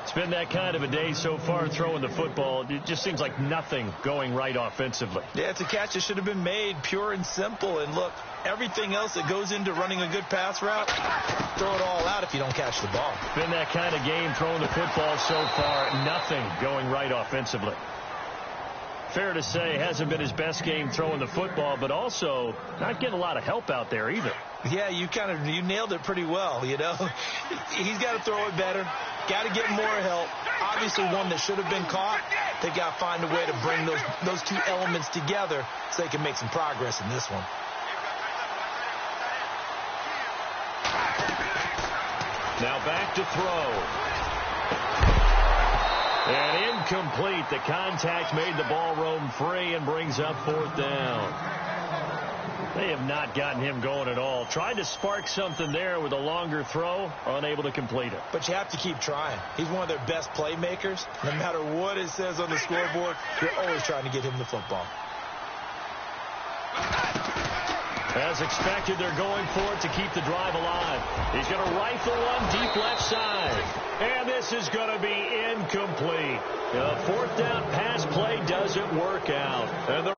It's been that kind of a day so far throwing the football. It just seems like nothing going right offensively. Yeah, it's a catch that should have been made, pure and simple. And look, everything else that goes into running a good pass route, throw it all out if you don't catch the ball. Been that kind of game throwing the football so far. Nothing going right offensively. Fair to say, hasn't been his best game throwing the football, but also not getting a lot of help out there either. Yeah, you nailed it pretty well, you know. He's got to throw it better. Got to get more help. Obviously one that should have been caught. They got to find a way to bring those two elements together so they can make some progress in this one. Now back to throw. And incomplete. The contact made the ball roam free and brings up 4th down. They have not gotten him going at all. Tried to spark something there with a longer throw, unable to complete it. But you have to keep trying. He's one of their best playmakers. No matter what it says on the scoreboard, you're always trying to get him the football. As expected, they're going for it to keep the drive alive. He's going to rifle one deep left side. And this is going to be incomplete. The 4th down pass play doesn't work out. And